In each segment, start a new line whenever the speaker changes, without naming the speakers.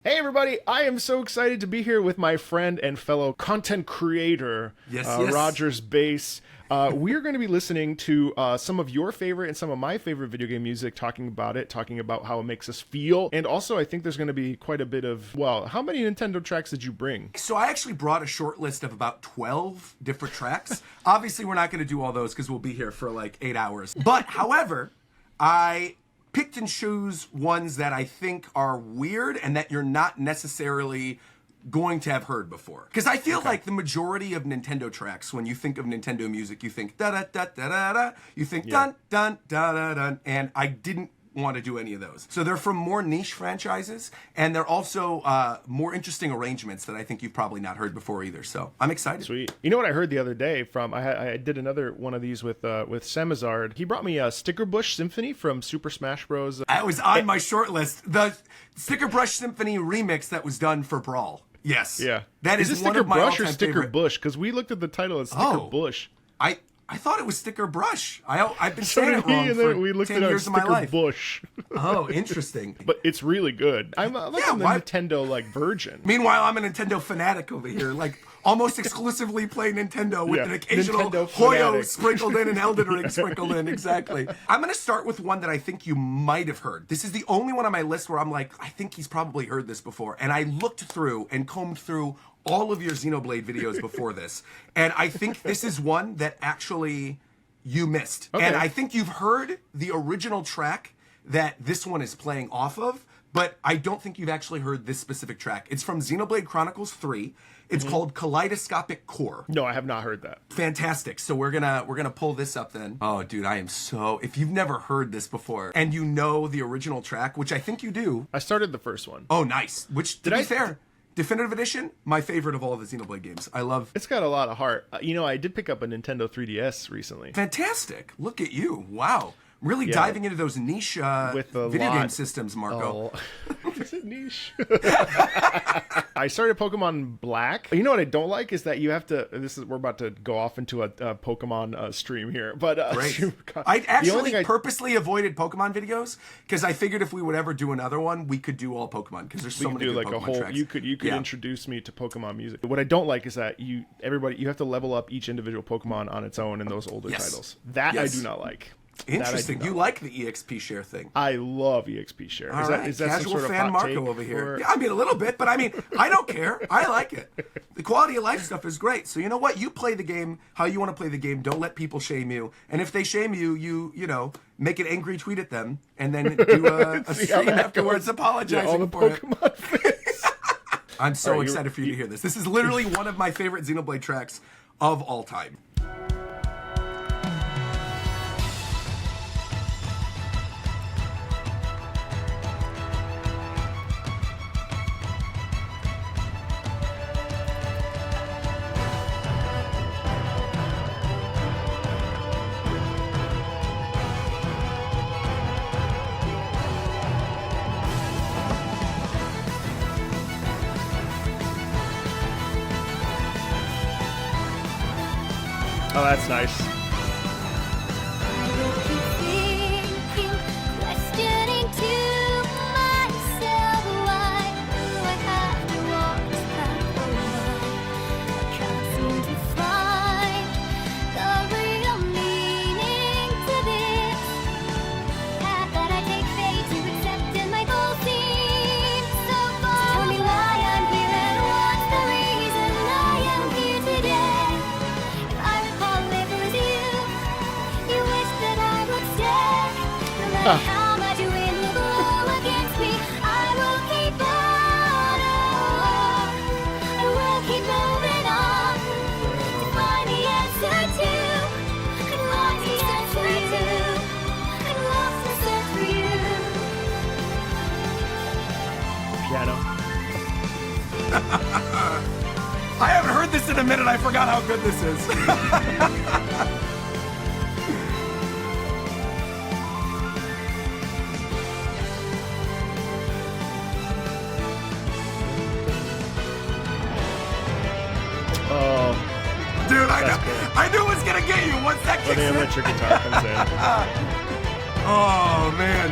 Hey everybody, I am so excited to be here with my friend and fellow content creator, RogersBase. We're going to be listening to some of your favorite and some of my favorite video game music, talking about it, talking about how it makes us feel. And also, I think there's going to be quite a bit of, well, how many Nintendo tracks did you bring?
So I actually brought a short list of about 12 different tracks. Obviously, we're not going to do all those because we'll be here for like 8 hours. But, however, I picked and choose ones that I think are weird and that you're not necessarily going to have heard before. Because I feel like the majority of Nintendo tracks, when you think of Nintendo music, you think da-da-da-da-da-da, you think dun-dun-da-da-dun, and I didn't want to do any of those. So they're from more niche franchises, and they're also more interesting arrangements that I think you've probably not heard before either. So I'm excited.
Sweet. You know what I heard the other day from, I did another one of these with Samazard. He brought me a Sticker Bush Symphony from Super Smash Bros.
I was on my short list. The Sticker Brush Symphony remix that was done for Brawl. Yes.
Yeah.
That is
it
one
Sticker
of my
Brush or
all-time
Sticker
favorite.
Bush? Because we looked at the title as Sticker Bush.
I thought it was Sticker Brush. I've been
So
saying
did
it wrong
he, and
for
then we looked
10
at
years of my
Sticker
life.
Bush.
Oh, interesting.
But it's really good. I'm like
Yeah,
on the Nintendo like virgin.
Meanwhile, I'm a Nintendo fanatic over here, like almost exclusively play Nintendo with an occasional
Nintendo
Hoyo
fanatic.
sprinkled in and Elden Ring sprinkled in. Exactly. I'm going to start with one that I think you might have heard. This is the only one on my list where I'm like, I think he's probably heard this before. And I looked through and combed through all of your Xenoblade videos before this. And I think this is one that actually you missed.
Okay.
And I think you've heard the original track that this one is playing off of, but I don't think you've actually heard this specific track. It's from Xenoblade Chronicles 3. It's called Kaleidoscopic Core.
No, I have not heard that.
Fantastic. So we're gonna pull this up then. Oh, dude, I am so. If you've never heard this before and you know the original track, which I think you do.
I started the first one.
Oh, nice. Which, to be fair, Definitive Edition, my favorite of all the Xenoblade games. I love.
It's got a lot of heart. You know, I did pick up a Nintendo 3DS recently.
Fantastic. Look at you. Wow. Really diving into those niche video game systems, Marco.
Is it niche? I started Pokemon Black. You know what I don't like is that you have to. We're about to go off into a Pokemon stream here, but
Great. I actually purposely avoided Pokemon videos because I figured if we would ever do another one, we could do all Pokemon because there's so many good Pokemon tracks.
You could introduce me to Pokemon music. What I don't like is that you have to level up each individual Pokemon on its own in those older titles. That I do not like.
Interesting. You like the EXP share thing.
I love EXP share. Is that
Casual
some sort of
fan
hot
Marco
take
over here.
or-
Yeah, I mean, a little bit, but I mean, I don't care. I like it. The quality of life stuff is great. So you know what? You play the game how you want to play the game. Don't let people shame you. And if they shame you, you know, make an angry tweet at them and then do a stream afterwards apologizing for it. I'm so excited for you to hear this. This is literally one of my favorite Xenoblade tracks of all time.
Oh, that's nice.
How much you win will go against me. I will keep on. I will keep moving on to find the answer to and find the answer to and lost to search for you.
Piano.
I haven't heard this in a minute. I forgot how good this is. Dude, I knew it was gonna get you once that kicks
When the
in.
electric guitar comes in.
Oh man.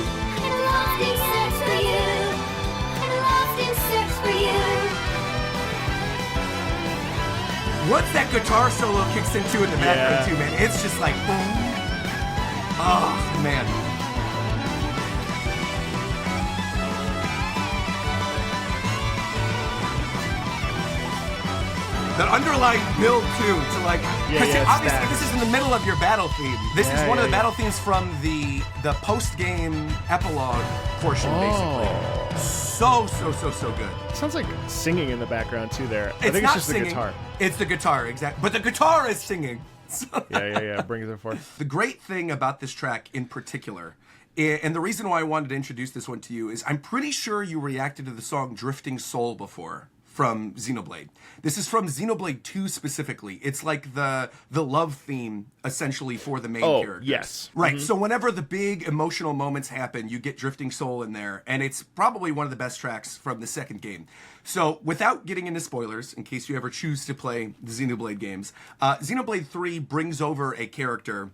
And lost in search for you. And lost in search for you.
Once that guitar solo kicks into in the background too, man, it's just like, boom. Oh, man. The underlying build too, to like, because obviously this is in the middle of your battle theme. This is one of the battle themes from the post-game epilogue portion, basically. So good.
Sounds like singing in the background too there. I
It's
think
not
it's just
singing.
the guitar.
It's the guitar, exactly. But the guitar is singing.
Yeah. Brings it forth.
The great thing about this track in particular, and the reason why I wanted to introduce this one to you, is I'm pretty sure you reacted to the song Drifting Soul before from Xenoblade. This is from Xenoblade 2 specifically. It's like the love theme, essentially, for the main characters.
Yes.
Right, so whenever the big emotional moments happen, you get Drifting Soul in there, and it's probably one of the best tracks from the second game. So, without getting into spoilers, in case you ever choose to play the Xenoblade games, Xenoblade 3 brings over a character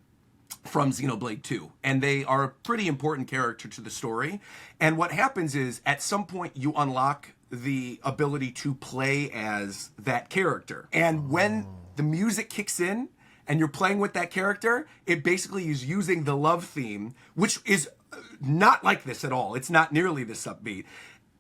from Xenoblade 2, and they are a pretty important character to the story. And what happens is, at some point, you unlock the ability to play as that character. And when the music kicks in and you're playing with that character, it basically is using the love theme, which is not like this at all. It's not nearly this upbeat.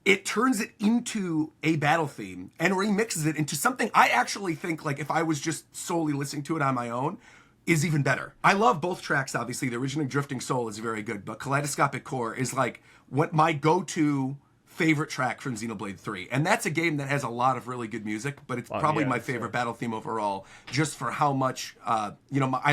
It turns it into a battle theme and remixes it into something I actually think, like, if I was just solely listening to it on my own, is even better. I love both tracks, obviously. The original Drifting Soul is very good, but Kaleidoscopic Core is like what my go-to favorite track from Xenoblade 3. And that's a game that has a lot of really good music, but it's probably my favorite battle theme overall, just for how much, I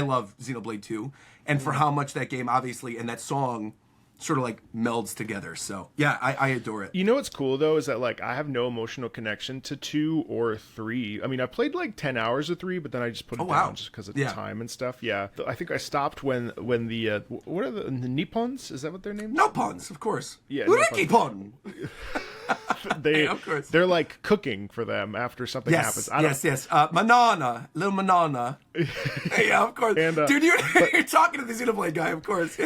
love Xenoblade 2, and for how much that game, obviously, and that song sort of like melds together. So yeah, I adore it.
You know what's cool though is that like I have no emotional connection to 2 or 3. I mean, I played like 10 hours of 3, but then I just put it down just because of time and stuff. Yeah, I think I stopped when the what are the Nippons? Is that what their names?
Nippons, of course.
Yeah,
Urikipon.
Of course. They're like cooking for them after something happens.
Yes. Manana, little Manana. Yeah, of course. And, dude, you're talking to the Xenoblade guy, of course.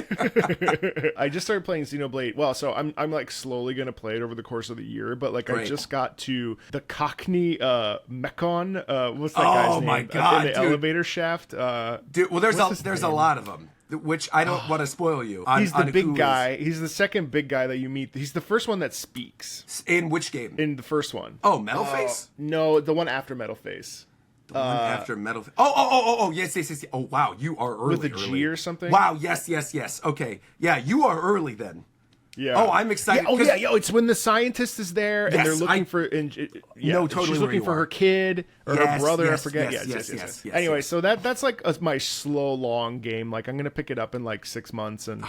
I just started playing Xenoblade. Well, so I'm like slowly gonna play it over the course of the year, but like I just got to the Cockney Mekon. What's that guy's name?
Oh my god,
in the elevator shaft.
Dude, well, there's a lot of them, which I don't want to spoil you.
He's the big guy. He's the second big guy that you meet. He's the first one that speaks.
In which game?
In the first one.
Oh, Metal Face?
No, the one after Metal Face.
The one after Metal Face. Oh, yes. Oh, wow, you are early.
With a G or something?
Wow, yes. Okay. Yeah, you are early then.
Yeah.
Oh, I'm excited.
Yeah, it's when the scientist is there and they're looking for. She's looking for her kid or her brother. I forget. Yes. Anyway, so that's like my slow, long game. Like I'm gonna pick it up in like 6 months, and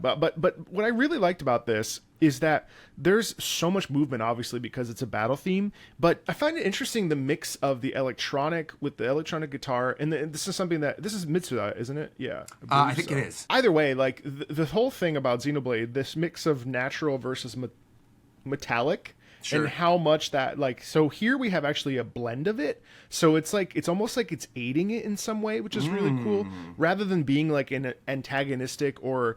But what I really liked about this is that there's so much movement, obviously, because it's a battle theme. But I find it interesting the mix of the electronic with the electronic guitar, and this is something that this is Mitsuda, isn't it? Yeah,
I think it is.
Either way, like the whole thing about Xenoblade, this mix of natural versus metallic. Sure. And how much that so here we have actually a blend of it, so it's almost like it's aiding it in some way, which is really cool, rather than being like an antagonistic or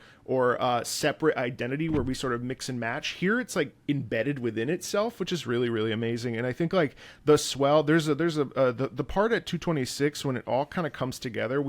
separate identity where we sort of mix and match. Here it's like embedded within itself, which is really, really amazing. And I think like the swell, there's the part at 226 when it all kind of comes together,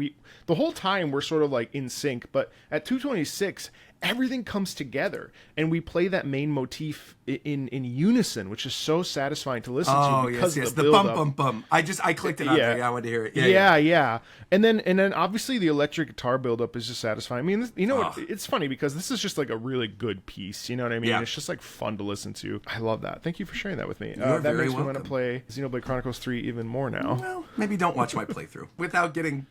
the whole time we're sort of like in sync, but at 226 everything comes together and we play that main motif in unison, which is so satisfying to listen to because of the
bum bum bum. I clicked it on there. Yeah, I wanted to hear it.
Yeah. And then obviously the electric guitar buildup is just satisfying. I mean, it's funny because this is just like a really good piece. You know what I mean? Yeah. It's just like fun to listen to. I love that. Thank you for sharing that with me. That makes me want to play Xenoblade Chronicles 3 even more now.
Well, maybe don't watch my playthrough without getting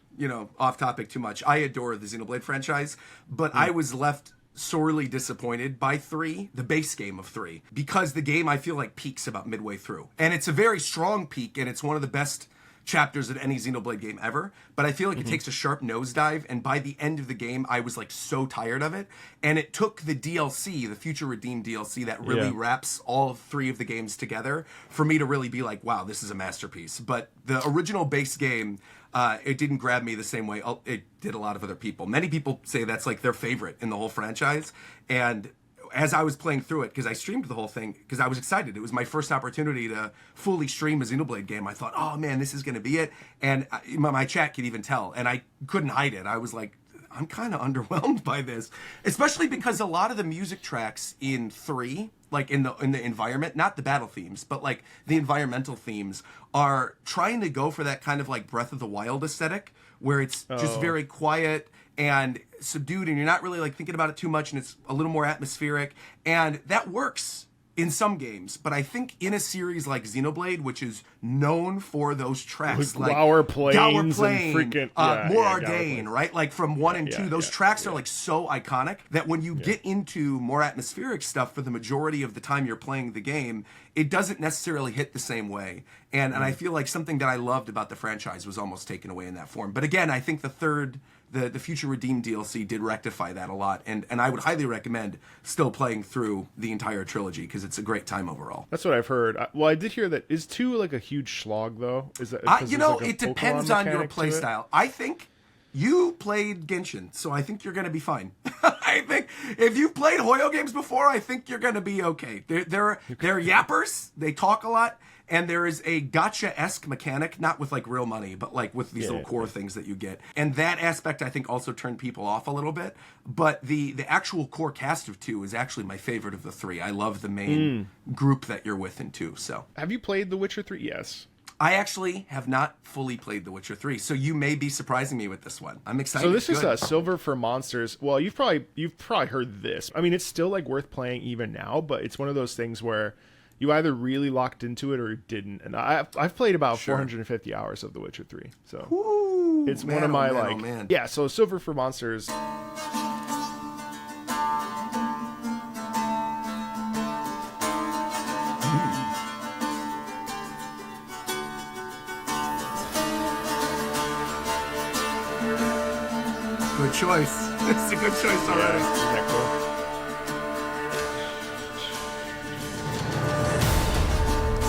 off topic too much. I adore the Xenoblade franchise, but I was left sorely disappointed by 3, the base game of 3, because the game I feel like peaks about midway through, and it's a very strong peak, and it's one of the best chapters of any Xenoblade game ever, but I feel like it takes a sharp nosedive, and by the end of the game, I was like so tired of it, and it took the DLC, the Future Redeemed DLC, that really wraps all 3 of the games together for me to really be like, wow, this is a masterpiece. But the original base game, it didn't grab me the same way it did a lot of other people. Many people say that's like their favorite in the whole franchise, and as I was playing through it, because I streamed the whole thing, because I was excited. It was my first opportunity to fully stream a Xenoblade game. I thought, oh man, this is going to be it. And my chat could even tell, and I couldn't hide it. I was like, I'm kind of underwhelmed by this, especially because a lot of the music tracks in 3, like in the environment, not the battle themes, but like the environmental themes, are trying to go for that kind of like Breath of the Wild aesthetic, where it's just very quiet and subdued, and you're not really like thinking about it too much, and it's a little more atmospheric, and that works in some games. But I think in a series like Xenoblade, which is known for those tracks, like
Gower Plains
and
freaking
More Arcane, right? Like from 1 and 2, those tracks are like so iconic that when you get into more atmospheric stuff for the majority of the time you're playing the game, it doesn't necessarily hit the same way. And I feel like something that I loved about the franchise was almost taken away in that form. But again, I think the Future Redeemed DLC did rectify that a lot, and I would highly recommend still playing through the entire trilogy, because it's a great time overall.
That's what I've heard. Well, I did hear that. Is 2 like a huge slog though? Is that
it depends on your play style. I think you played Genshin, so I think you're going to be fine. I think if you've played Hoyo games before, I think you're going to be okay. They're yappers. They talk a lot. And there is a gacha-esque mechanic, not with like real money, but like with these little core things that you get. And that aspect, I think, also turned people off a little bit. But the actual core cast of 2 is actually my favorite of the 3. I love the main group that you're with in 2. So,
have you played The Witcher 3? Yes.
I actually have not fully played The Witcher 3, so you may be surprising me with this one. I'm excited.
So this is Silver for Monsters. Well, you've probably heard this. I mean, it's still like worth playing even now, but it's one of those things where you either really locked into it or you didn't. And I've played about 450 hours of The Witcher 3. So it's one of my yeah, so Silver for Monsters.
Good choice. It's a good choice already.
Yeah, isn't that cool?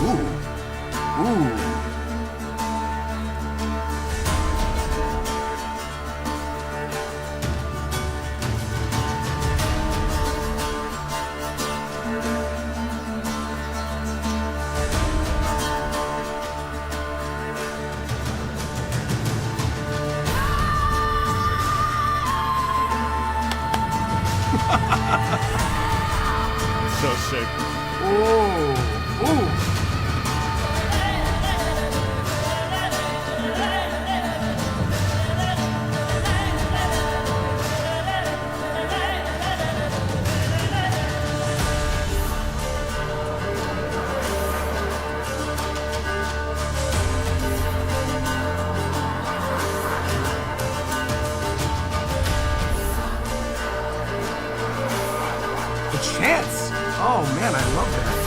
Ooh.
So sick.
Ooh. Ooh. Chance. Oh man, I love that.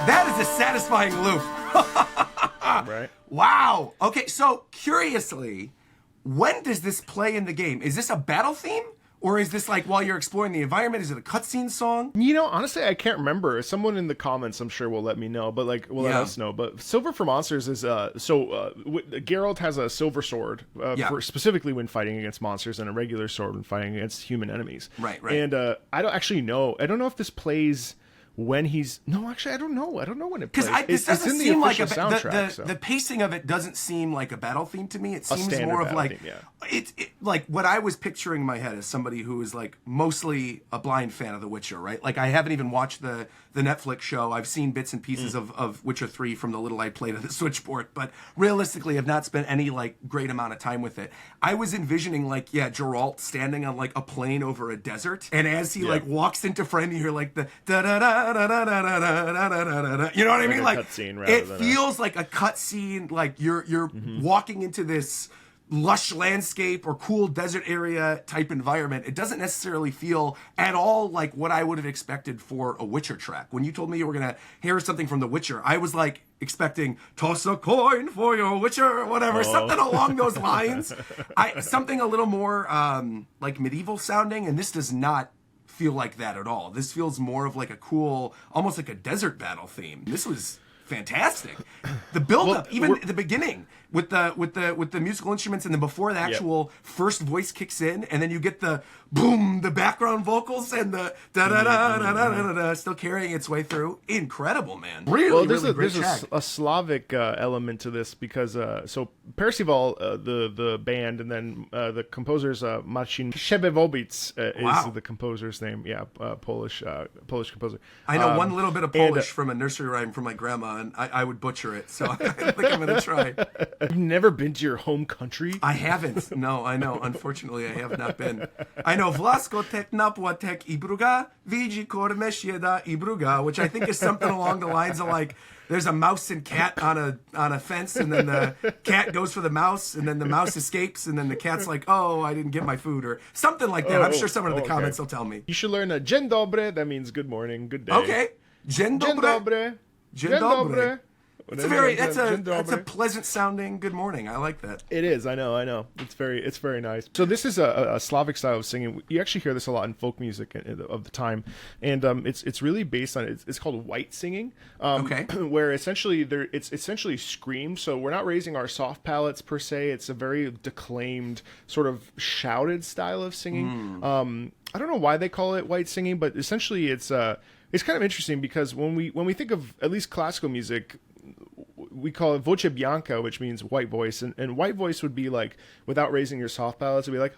That is a satisfying loop.
Right.
Wow. Okay, so curiously, when does this play in the game? Is this a battle theme, Or is this like while you're exploring the environment? Is it a cutscene song?
You know, honestly, I can't remember. Someone in the comments, I'm sure, will let me know. But like, will let us know. But Silver for Monsters is Geralt has a silver sword for specifically when fighting against monsters, and a regular sword when fighting against human enemies.
Right.
And I don't actually know. I don't know if this plays when he's I don't know when it plays.
Because this doesn't
it's in
seem
the
like
soundtrack.
the pacing of it doesn't seem like a battle theme to me. It seems more of like
theme,
it like what I was picturing in my head as somebody who is like mostly a blind fan of The Witcher, right? Like I haven't even watched the Netflix show. I've seen bits and pieces of Witcher 3 from the little I played at the Switchboard, but realistically have not spent any like great amount of time with it. I was envisioning like Geralt standing on like a plain over a desert, and as he like walks into frame, you hear like the da da da da da da da da da da. You know what I mean? Like it feels like a cutscene. Like you're walking into this lush landscape or cool desert area type environment. It doesn't necessarily feel at all like what I would have expected for a Witcher track. When you told me you were gonna hear something from The Witcher, I was like expecting toss a coin for your Witcher or whatever, something along those lines. Something a little more like medieval sounding, and this does not feel like that at all. This feels more of like a cool, almost like a desert battle theme. This was fantastic. The build-up, even at the beginning, with the musical instruments, and then before the actual first voice kicks in, and then you get the boom, the background vocals, and the da da da da da da still carrying its way through. Incredible, man. Really,
there's
great track.
a Slavic element to this because so Percival, the band, and then the composer's Marcin Szczebewowic is the composer's name. Yeah, Polish composer.
I know one little bit of Polish from a nursery rhyme from my grandma, and I would butcher it, so I think I'm gonna try.
You've never been to your home country?
I haven't. No, I know. Unfortunately, I have not been. I know Vlasko tek napłatek I bruga, widzi kormesieda I bruga, which I think is something along the lines of like, there's a mouse and cat on a fence, and then the cat goes for the mouse, and then the mouse escapes, and then the cat's like, oh, I didn't get my food, or something like that. I'm sure someone in the comments will tell me.
You should learn a dzień dobry. That means good morning, good day.
Okay. Dzień dobry. Dzień dobry. It's that's a pleasant sounding good morning. I like that.
It is. I know. It's very nice. So this is a Slavic style of singing. You actually hear this a lot in folk music of the time, and it's really based on it's called white singing. Where essentially it's essentially screamed. So we're not raising our soft palates per se. It's a very declaimed sort of shouted style of singing. I don't know why they call it white singing, but essentially it's kind of interesting because when we think of at least classical music, we call it voce bianca, which means white voice, and white voice would be like, without raising your soft palates, it would be like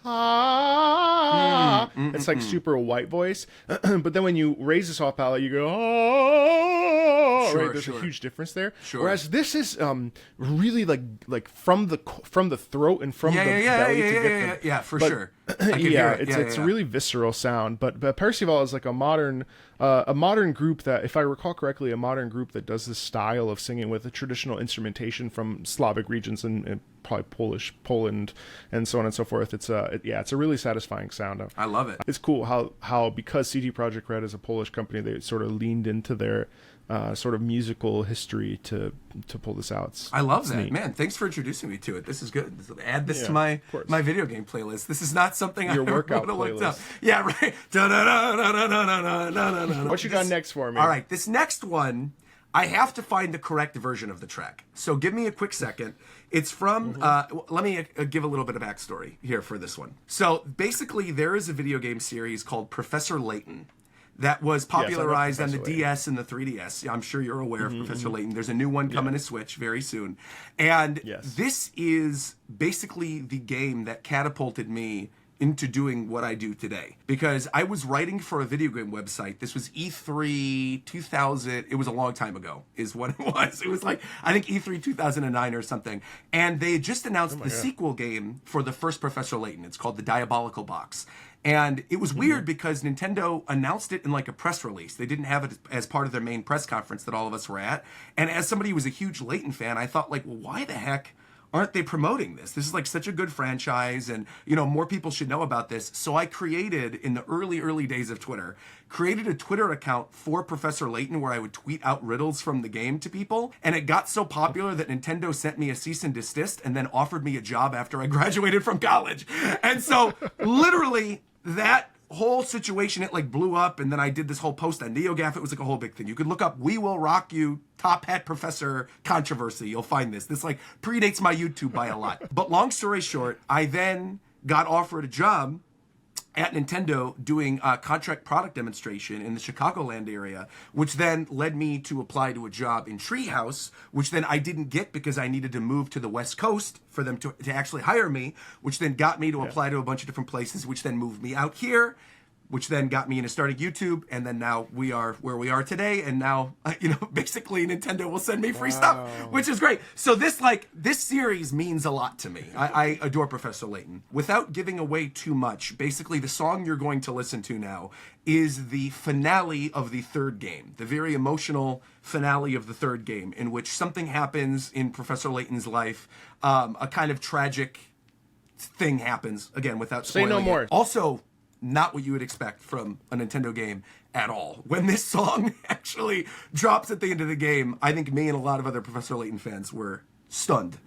it's like super white voice. But then when you raise the soft palate, you go right? There's a huge difference there. Whereas this is really like from the throat and from the belly to get them.
For sure.
It's a really visceral sound. But Percival is like a modern group that, if I recall correctly, that does this style of singing with a traditional instrumentation from Slavic regions and probably Poland, and so on and so forth. It's a really satisfying sound.
I love it.
It's cool how because CD Projekt Red is a Polish company, they sort of leaned into their sort of musical history to pull this out.
I love that, man. Thanks for introducing me to it. This is good. Add this to my video game playlist. This is not something I would have looked up. Yeah, right.
What you got next for me?
All right, this next one, I have to find the correct version of the track. So give me a quick second. It's from, let me give a little bit of backstory here for this one. So basically, there is a video game series called Professor Layton that was popularized on the DS and the 3DS. I'm sure you're aware of Professor Layton. There's a new one coming to Switch very soon. And this is basically the game that catapulted me into doing what I do today. Because I was writing for a video game website. This was E3 2000. It was a long time ago, is what it was. It was like, I think E3 2009 or something. And they had just announced the sequel game for the first Professor Layton. It's called The Diabolical Box. And it was weird because Nintendo announced it in like a press release. They didn't have it as part of their main press conference that all of us were at. And as somebody who was a huge Layton fan, I thought like, well, why the heck aren't they promoting this? This is like such a good franchise, and more people should know about this. So I created, in the early days of Twitter, created a Twitter account for Professor Layton where I would tweet out riddles from the game to people. And it got so popular that Nintendo sent me a cease and desist and then offered me a job after I graduated from college. And so literally that whole situation, it like blew up, and then I did this whole post on NeoGAF. It was like a whole big thing. You could look up "We Will Rock You" Top Hat Professor controversy. You'll find this. This like predates my YouTube by a lot. But long story short, I then got offered a job at Nintendo doing a contract product demonstration in the Chicagoland area, which then led me to apply to a job in Treehouse, which then I didn't get because I needed to move to the West Coast for them to actually hire me, which then got me to apply to a bunch of different places, which then moved me out here, which then got me into starting YouTube, and then now we are where we are today, and now, basically Nintendo will send me free stuff, which is great. So this series means a lot to me. I adore Professor Layton. Without giving away too much, basically the song you're going to listen to now is the finale of the third game, the very emotional finale of the third game, in which something happens in Professor Layton's life, a kind of tragic thing happens, again, without spoiling
Say no more.
Also, not what you would expect from a Nintendo game at all. When this song actually drops at the end of the game, I think me and a lot of other Professor Layton fans were stunned.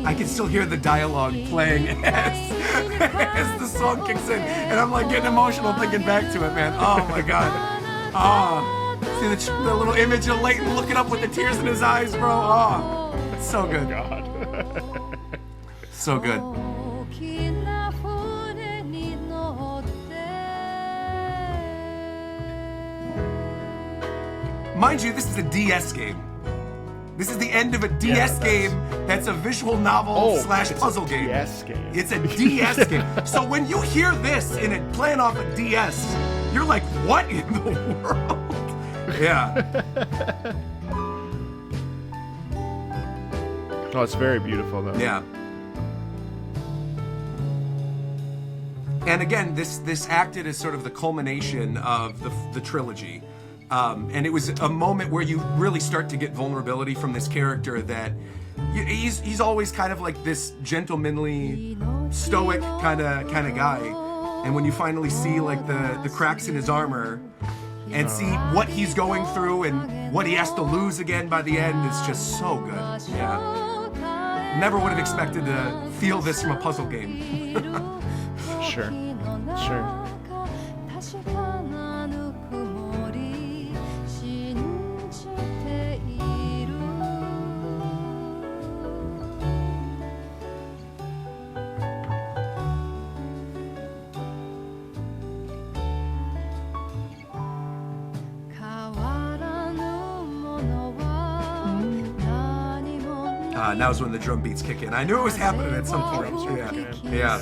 I can still hear the dialogue playing as the song kicks in, and I'm like getting emotional thinking back to it, man. Oh my god. See the little image of Layton looking up with the tears in his eyes, bro. Oh, it's so good.
God.
So good. Mind you, this is a DS game. This is the end of a DS game that's a visual novel / puzzle game.
DS game.
It's a DS game. So when you hear this in it playing off a DS, you're like, what in the world? Yeah.
Oh, it's very beautiful though.
Yeah. And again, this acted as sort of the culmination of the trilogy. And it was a moment where you really start to get vulnerability from this character that he's always kind of like this gentlemanly, stoic kind of guy. And when you finally see like the cracks in his armor and see what he's going through and what he has to lose again by the end, it's just so good. Yeah. Never would have expected to feel this from a puzzle game.
Sure.
Now's when the drum beats kick in. I knew it was happening at some point. Yeah.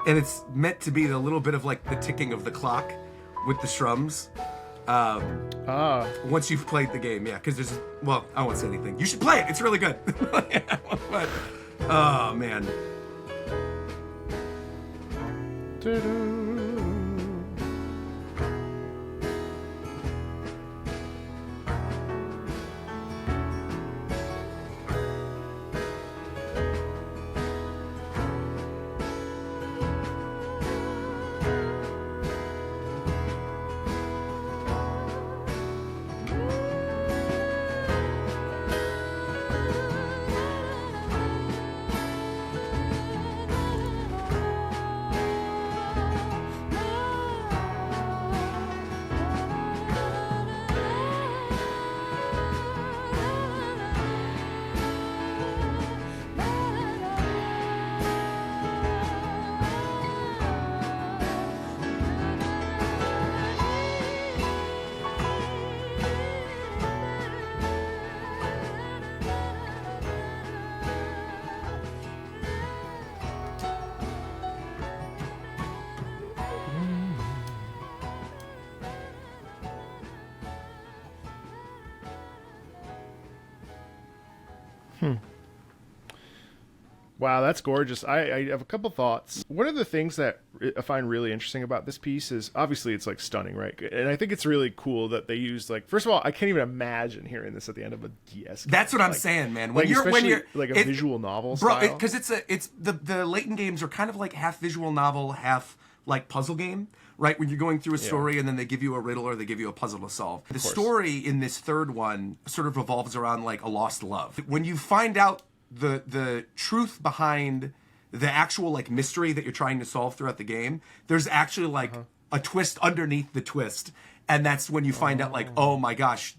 and it's meant to be a little bit of like the ticking of the clock with the strums. Once you've played the game, yeah, because there's, well, I won't say anything. You should play it. It's really good. But, oh man.
Wow, that's gorgeous. I have a couple thoughts. One of the things that I find really interesting about this piece is obviously it's like stunning, right? And I think it's really cool that they use like, first of all, I can't even imagine hearing this at the end of a DS game.
That's what I'm
like,
saying, man.
When you're like a visual novel
bro,
style.
because it's the Layton games are kind of like half visual novel, half like puzzle game, right? When you're going through a story and then they give you a riddle or they give you a puzzle to solve. The story in this third one sort of revolves around like a lost love. When you find out the truth behind the actual like mystery that you're trying to solve throughout the game, there's actually like a twist underneath the twist, and that's when you find out like, oh my gosh,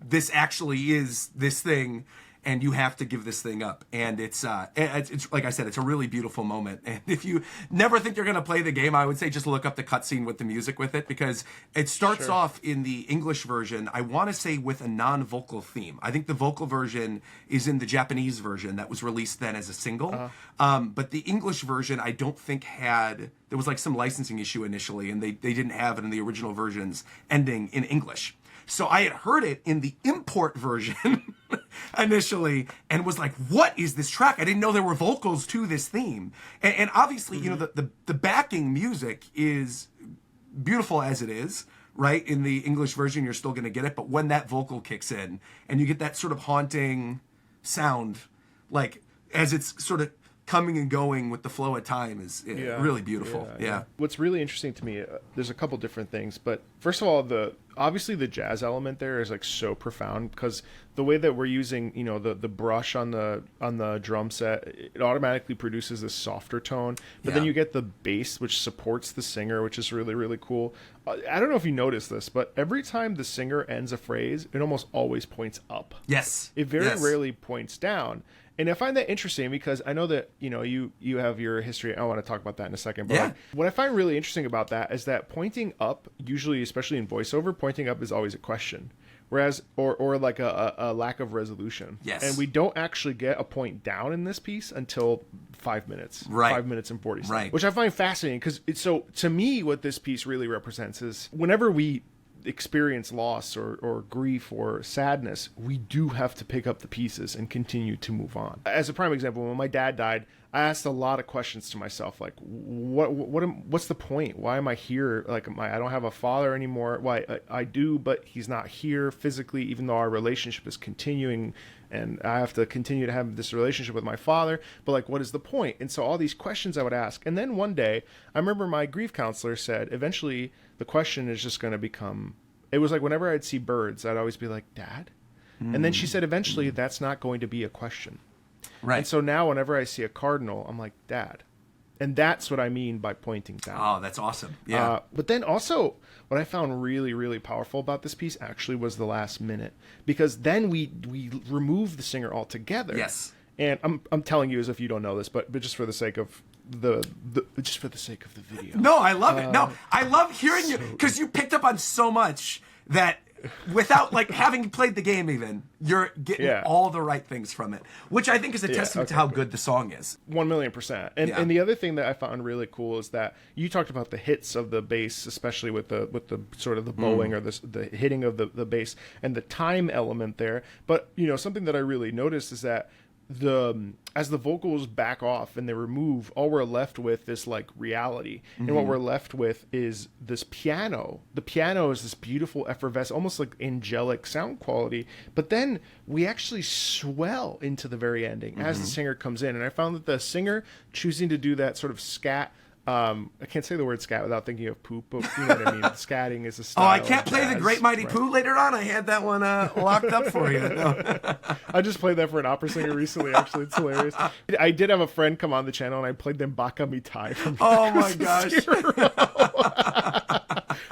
this actually is this thing, and you have to give this thing up. And it's like I said, it's a really beautiful moment. And if you never think you're going to play the game, I would say just look up the cutscene with the music with it, because it starts off in the English version, I want to say with a non-vocal theme. I think the vocal version is in the Japanese version that was released then as a single. But the English version, I don't think there was like some licensing issue initially, and they didn't have it in the original versions ending in English. So I had heard it in the import version initially and was like, what is this track? I didn't know there were vocals to this theme. And obviously, you know, the backing music is beautiful as it is, right? In the English version, you're still going to get it. But when that vocal kicks in and you get that sort of haunting sound, like as it's sort of coming and going with the flow of time is really beautiful. Yeah.
What's really interesting to me, there's a couple different things, but first of all, obviously the jazz element there is like so profound, because the way that we're using, you know, the brush on the drum set, it automatically produces this softer tone, but then you get the bass which supports the singer, which is really, really cool. I don't know if you noticed this, but every time the singer ends a phrase, it almost always points up.
Yes.
It very rarely points down. And I find that interesting because I know that, you know, you have your history. I want to talk about that in a second. But like, what I find really interesting about that is that pointing up, usually, especially in voiceover, pointing up is always a question. Whereas, or like a lack of resolution.
Yes.
And we don't actually get a point down in this piece until 5 minutes.
Right.
5 minutes and 40 seconds.
Right.
Which I find fascinating because so to me, what this piece really represents is whenever we experience loss or grief or sadness, we do have to pick up the pieces and continue to move on. As a prime example, when my dad died, I asked a lot of questions to myself, like what's the point? Why am I here? Like, I don't have a father anymore. Why I do, but he's not here physically, even though our relationship is continuing, and I have to continue to have this relationship with my father. But like, what is the point? And so all these questions I would ask, and then one day I remember my grief counselor said, eventually the question is just going to become. It was like whenever I'd see birds, I'd always be like, Dad? And then she said, eventually that's not going to be a question.
Right.
And so now whenever I see a cardinal, I'm like, Dad. And that's what I mean by pointing down.
Oh, that's awesome. Yeah.
But then also what I found really, really powerful about this piece actually was the last minute, because then we remove the singer altogether.
Yes.
And I'm telling you as if you don't know this, but just for the sake of the video.
No, I love it. No, I love hearing you, because you picked up on so much that without like having played the game even, you're getting all the right things from it, which I think is a testament to how good the song is.
1,000,000%. And the other thing that I found really cool is that you talked about the hits of the bass, especially with the sort of the bowing or the hitting of the bass and the time element there. But something that I really noticed is that as the vocals back off and they remove, all we're left with is like reality, and what we're left with is this piano. The piano is this beautiful effervescent, almost like angelic sound quality, but then we actually swell into the very ending as the singer comes in. And I found that the singer choosing to do that sort of scat, I can't say the word scat without thinking of poop, but you know what I mean. Scatting is a style.
Oh, I can't play the Great Mighty Pooh later on. I had that one locked up for you. No.
I just played that for an opera singer recently. Actually, it's hilarious. I did have a friend come on the channel, and I played them Baka Mitai from.
Oh my gosh!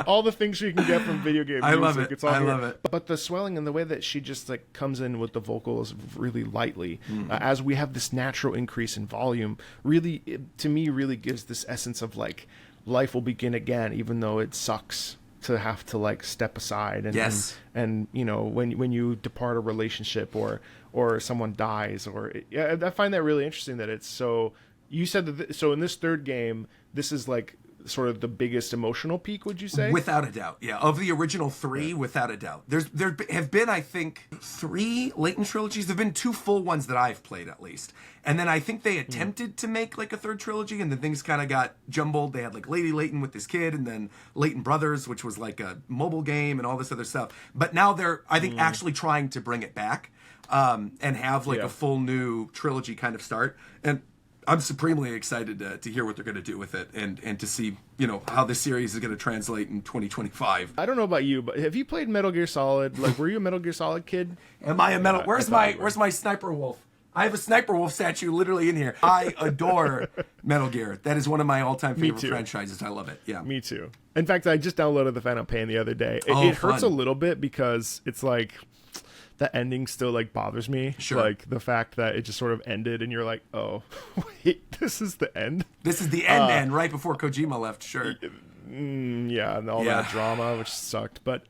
All the things you can get from video game music.
I love it.
It's all
I
here.
love it.
But the swelling and the way that she just like comes in with the vocals really lightly, as we have this natural increase in volume, really, to me, really gives this essence of like life will begin again, even though it sucks to have to like step aside. And and when you depart a relationship or someone dies, I find that really interesting that it's so. You said that so in this third game, this is like sort of the biggest emotional peak, would you say?
Without a doubt, yeah. Of the original three, without a doubt. There have been, I think, 3 Layton trilogies. There have been 2 full ones that I've played, at least. And then I think they attempted to make like a third trilogy, and then things kind of got jumbled. They had like Lady Layton with this kid, and then Layton Brothers, which was like a mobile game, and all this other stuff. But now they're, I think, actually trying to bring it back and have like a full new trilogy kind of start. And I'm supremely excited to hear what they're going to do with it and to see, how this series is going to translate in 2025.
I don't know about you, but have you played Metal Gear Solid? Like, were you a Metal Gear Solid kid?
Am I a Metal? Where's my Sniper Wolf? I have a Sniper Wolf statue literally in here. I adore Metal Gear. That is one of my all-time favorite franchises. I love it. Yeah.
Me too. In fact, I just downloaded the Phantom Pain the other day. It hurts a little bit because it's like the ending still like bothers me.
Sure.
Like the fact that it just sort of ended and you're like, oh, wait, this is the end?
This is the end right before Kojima left, sure.
Yeah, and all that drama, which sucked. But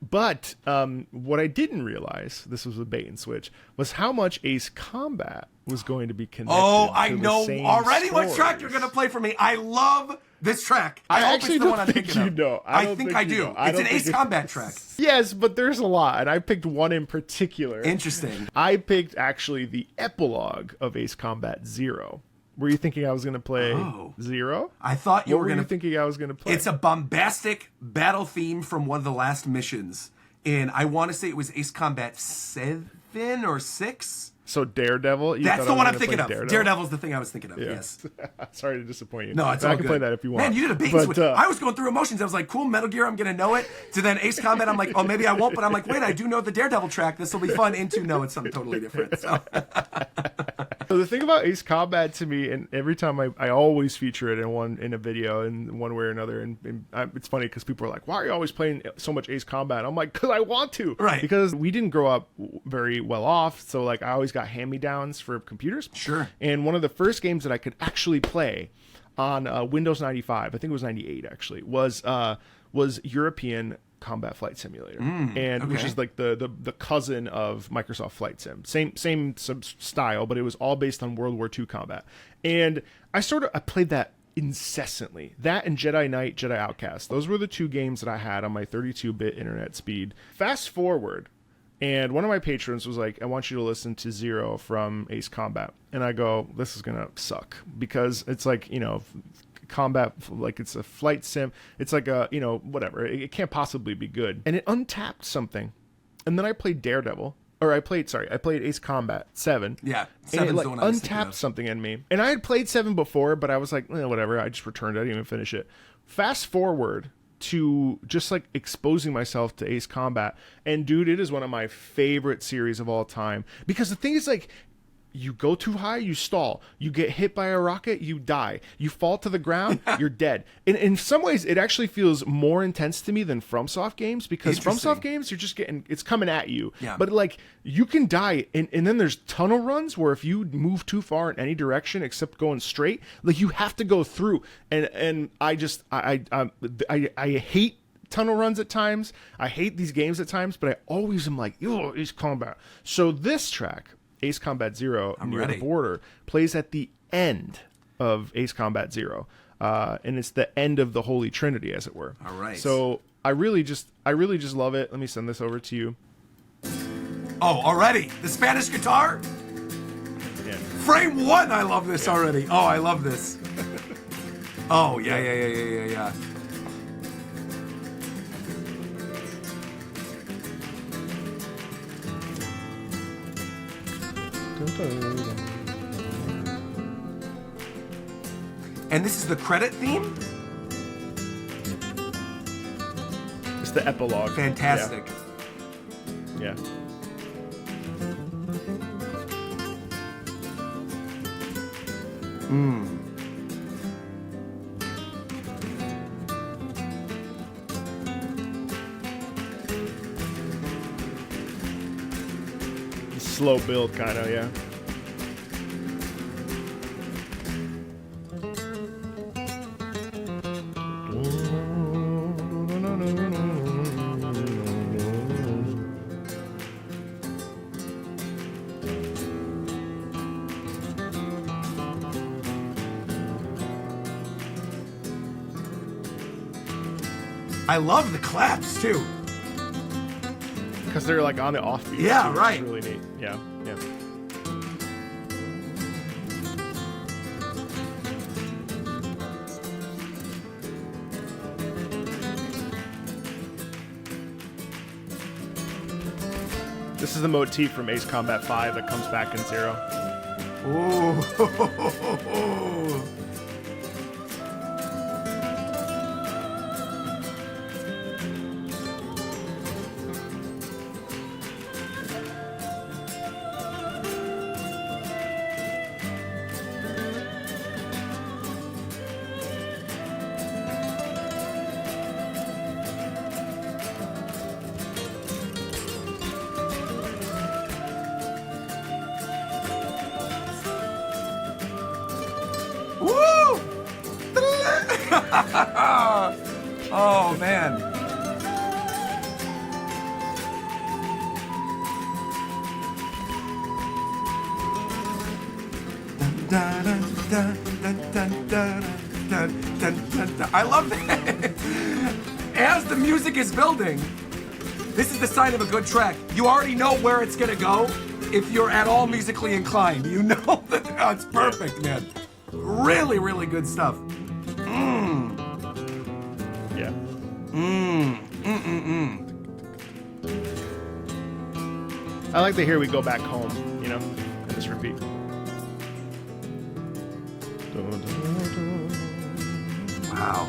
what I didn't realize, this was a bait and switch, was how much Ace Combat was going to be connected.
Oh, I
to
know
the same
already
stories.
what track you're going to play for me. I love this track.
I
hope
actually
it's the
don't
one I'm
think
thinking
you
of.
know.
I think I do. It's an Ace Combat track.
Yes, but there's a lot, and I picked one in particular.
Interesting.
I picked actually the epilogue of Ace Combat 0. Were you thinking I was going to play 0?
I thought you were going to
thinking I was going to play.
It's a bombastic battle theme from one of the last missions. And I want to say it was Ace Combat 7 or 6.
So Daredevil?
That's the one I'm thinking of. Daredevil's the thing I was thinking of, yes.
Sorry to disappoint you.
No, it's all
I
good.
can play that if you want.
Man, you did a bait and switch. I was going through emotions. I was like, cool, Metal Gear, I'm going to know it. To then Ace Combat, I'm like, oh, maybe I won't. But I'm like, wait, I do know the Daredevil track. This will be fun. Into, no, it's something totally different. So.
So the thing about Ace Combat to me, and every time I always feature it in a video in one way or another, and it's funny because people are like, why are you always playing so much Ace Combat? I'm like, because I want to.
Right.
Because we didn't grow up very well off, so like I always got hand-me-downs for computers.
Sure.
And one of the first games that I could actually play on Windows 95, I think it was 98 actually, was European Combat Flight Simulator, which is like the cousin of Microsoft Flight Sim, same style, but it was all based on World War II combat. And I played that incessantly. That and Jedi Knight, Jedi Outcast. Those were the 2 games that I had on my 32-bit internet speed. Fast forward, and one of my patrons was like, I want you to listen to 0 from Ace Combat. And I go, this is going to suck. Because it's like, combat, like it's a flight sim. It's like a, whatever. It can't possibly be good. And it untapped something. And then I played Daredevil. Or I played Ace Combat 7.
Yeah,
7's
the one I was
untapped something in me. And I had played 7 before, but I was like, whatever. I just returned it. I didn't even finish it. Fast forward to just like exposing myself to Ace Combat, and dude, it is one of my favorite series of all time, because the thing is, like, you go too high, you stall. You get hit by a rocket, you die. You fall to the ground, you're dead. And in some ways, it actually feels more intense to me than FromSoft games, because FromSoft games, you're just it's coming at you.
Yeah.
But like, you can die, and then there's tunnel runs where if you move too far in any direction except going straight, like you have to go through. And I hate tunnel runs at times. I hate these games at times, but I always am like, yo, Ace Combat. So this track, Ace Combat Zero, Near the Border, plays at the end of Ace Combat Zero. And it's the end of the Holy Trinity, as it were.
All right.
So I really just love it. Let me send this over to you.
Oh, already? The Spanish guitar?
Yeah.
Frame 1, I love this already. Oh, I love this. Oh, yeah. And this is the credit theme?
It's the epilogue.
Fantastic.
Yeah. Slow build, kind of, yeah.
I love the claps, too.
Because they're like on the offbeat.
Yeah,
too,
right.
It's really neat. Yeah. This is the motif from Ace Combat 5 that comes back in Zero.
Ooh. Woo! Oh, man. I love that. As the music is building, this is the sign of a good track. You already know where it's going to go. If you're at all musically inclined, you know that it's perfect, man. Really, really good stuff.
Yeah. I like to hear we go back home, you know, and just repeat.
Wow.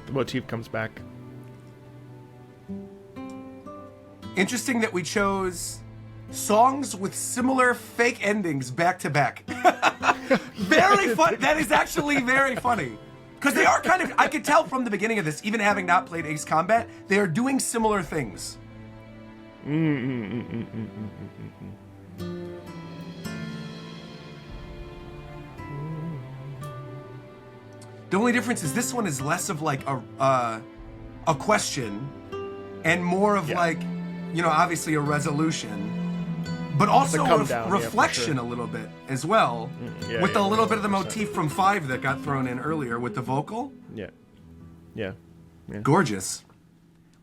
The motif comes back.
Interesting that we chose songs with similar fake endings back to back. Very funny. That is actually very funny. Because they are kind of, I could tell from the beginning of this, even having not played Ace Combat, they are doing similar things. The only difference is this one is less of like a question and more of like, you know, obviously a resolution, but also a reflection a little bit as well, with a little bit of the motif from 5 that got thrown in earlier with the vocal.
Yeah.
Gorgeous.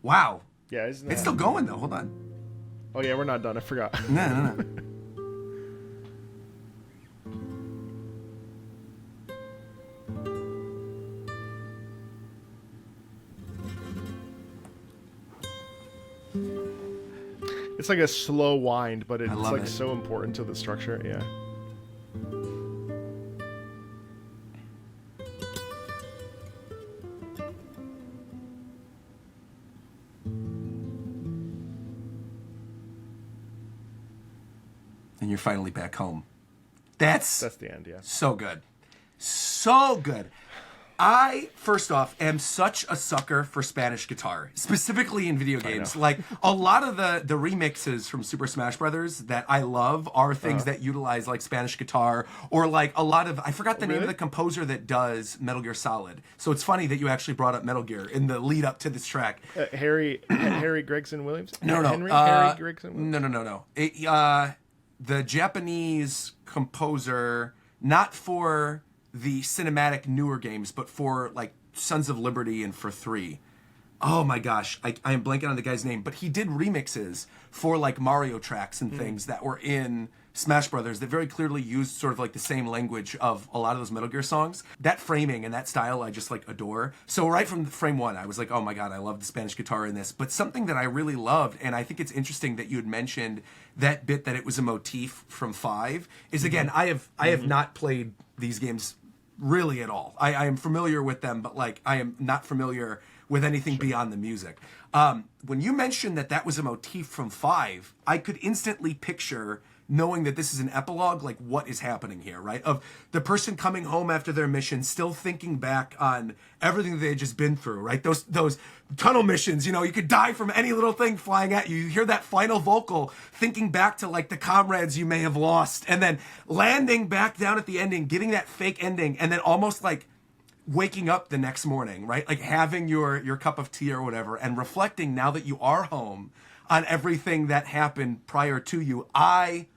Wow.
Yeah, isn't
it's still going though. Hold on.
Oh yeah, we're not done. I forgot.
No.
It's like a slow wind, but it's like
it.
so important to the structure. Yeah.
And you're finally back home. That's
the end. Yeah.
So good. So good. I, first off, am such a sucker for Spanish guitar, specifically in video games. Like, a lot of the remixes from Super Smash Brothers that I love are things that utilize, like, Spanish guitar, or, like, a lot of... I forgot the name of the composer that does Metal Gear Solid. So it's funny that you actually brought up Metal Gear in the lead-up to this track.
Harry Gregson Williams?
No.
Harry Gregson Williams?
No. The Japanese composer, not for... the cinematic newer games, but for like Sons of Liberty and for 3. Oh my gosh, I am blanking on the guy's name, but he did remixes for like Mario tracks and things that were in Smash Brothers that very clearly used sort of like the same language of a lot of those Metal Gear songs. That framing and that style I just like adore. So right from frame 1, I was like, oh my god, I love the Spanish guitar in this. But something that I really loved, and I think it's interesting that you had mentioned that bit that it was a motif from 5, is again, I have not played these games really at all. I am familiar with them, but like I am not familiar with anything beyond the music. When you mentioned that was a motif from 5, I could instantly picture knowing that this is an epilogue, like what is happening here, right? Of the person coming home after their mission, still thinking back on everything that they had just been through, right? Those tunnel missions, you know, you could die from any little thing flying at you. You hear that final vocal, thinking back to like the comrades you may have lost, and then landing back down at the ending, getting that fake ending, and then almost like waking up the next morning, right? Like having your cup of tea or whatever, and reflecting now that you are home on everything that happened prior to you. I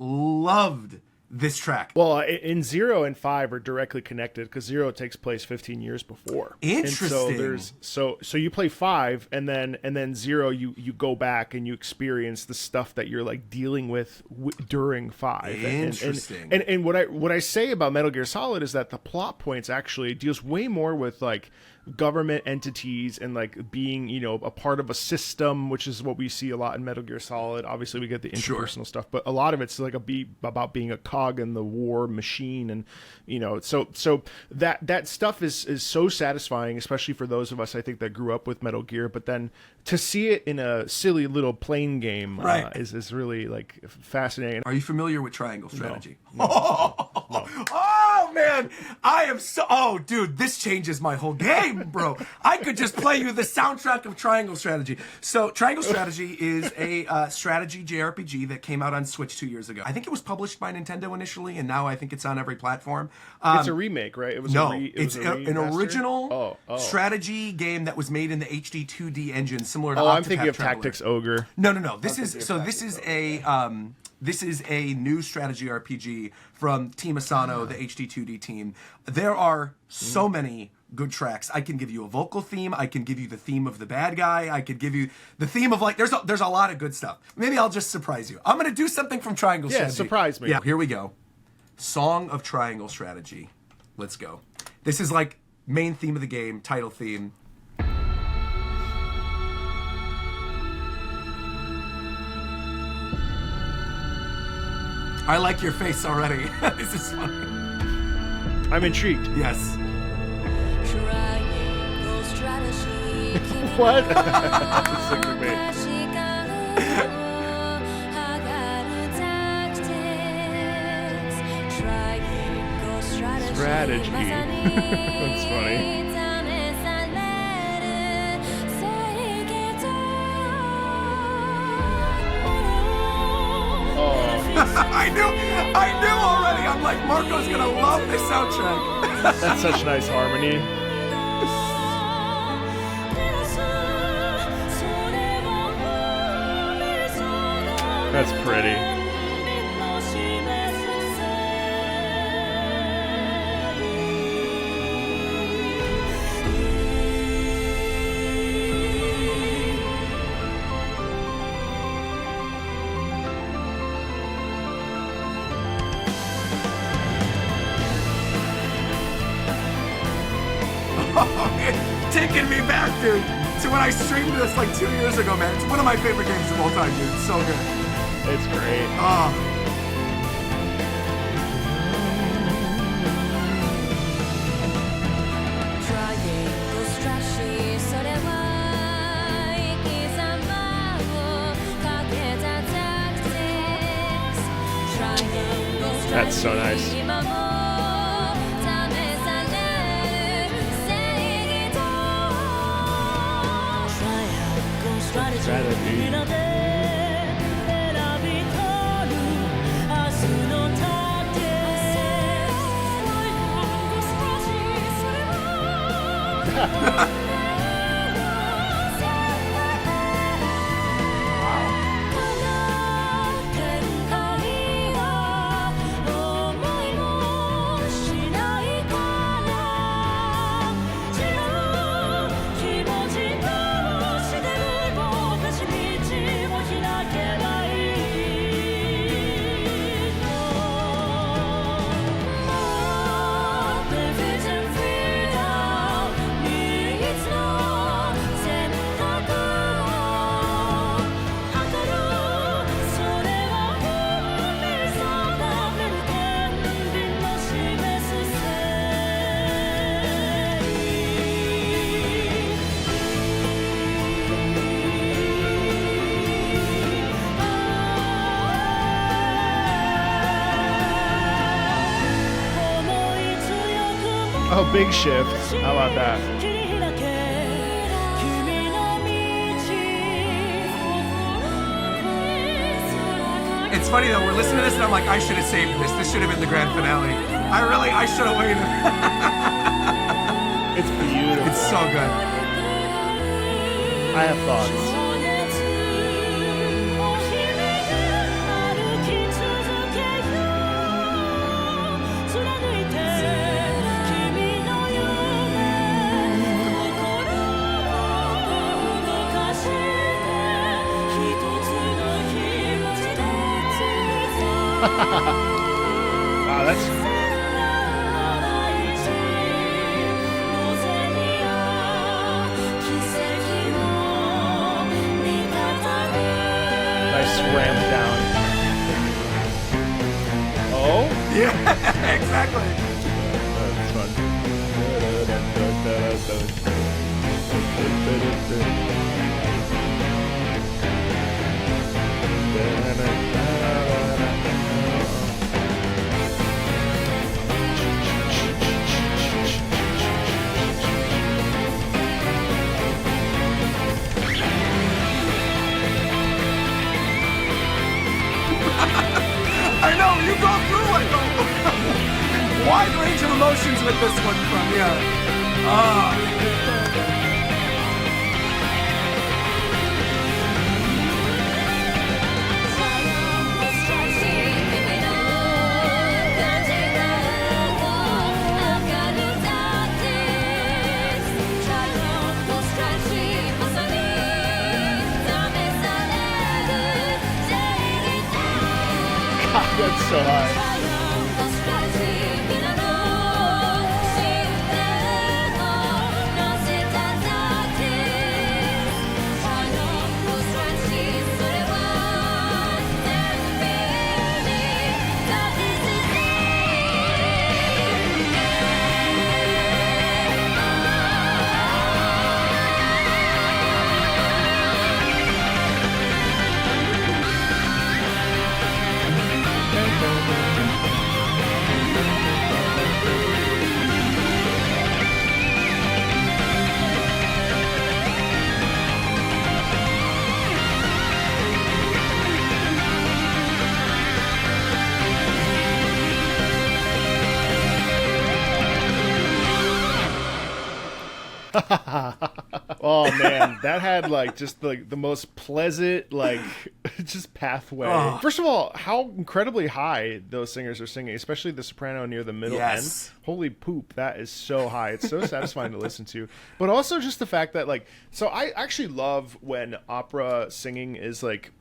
loved this track.
Well, in 0 and 5 are directly connected because 0 takes place 15 years before.
Interesting.
And so you play 5 and then 0 you go back and you experience the stuff that you're like dealing with during 5.
Interesting.
And what I say about Metal Gear Solid is that the plot points actually deals way more with like government entities and like being, you know, a part of a system, which is what we see a lot in Metal Gear Solid. Obviously we get the interpersonal stuff, but a lot of it's like about being a cog in the war machine. And you know, so that stuff is so satisfying, especially for those of us I think that grew up with Metal Gear, but then to see it in a silly little plain game is really like fascinating.
Are you familiar with Triangle Strategy?
No.
Oh man, I am so... Oh dude, this changes my whole game, bro. I could just play you the soundtrack of Triangle Strategy. So Triangle Strategy is a strategy JRPG that came out on Switch 2 years ago. I think it was published by Nintendo initially, and now I think it's on every platform.
It's a remake, right? It was
it's an original strategy game that was made in the HD 2D engine, similar to Octopath
I'm thinking of
Traveler.
Tactics Ogre.
No. This is a new strategy RPG from Team Asano, the HD2D team. There are so many good tracks. I can give you a vocal theme. I can give you the theme of the bad guy. I could give you the theme of like, there's a lot of good stuff. Maybe I'll just surprise you. I'm going to do something from Triangle Strategy.
Yeah, surprise me.
Yeah, here we go. Song of Triangle Strategy. Let's go. This is like main theme of the game, title theme. I like your face already. This is funny.
I'm intrigued.
Yes.
What? This is great. Strategy. That's funny.
I knew already. I'm like, Marco's gonna love this soundtrack.
That's such nice harmony. That's pretty.
Taking me back, dude, to when I streamed this like 2 years ago, man. It's one of my favorite games of all time, dude. It's so good.
It's great.
Oh.
That's so nice. Oh, big shift. How about that?
It's funny though, we're listening to this and I'm like, I should have saved this. This should have been the grand finale. I should have waited.
It's beautiful.
It's so good.
I have thoughts. Wow, that's nice ramp down. Oh?
Yeah, exactly.
That's fun.
I know, you go through like a wide range of emotions with this one from,
That's so high. man, that had like just like the most pleasant like just pathway.
Oh.
First of all, how incredibly high those singers are singing, especially the soprano near the middle end. Holy poop, that is so high. It's so satisfying to listen to. But also just the fact that like, so I actually love when opera singing is like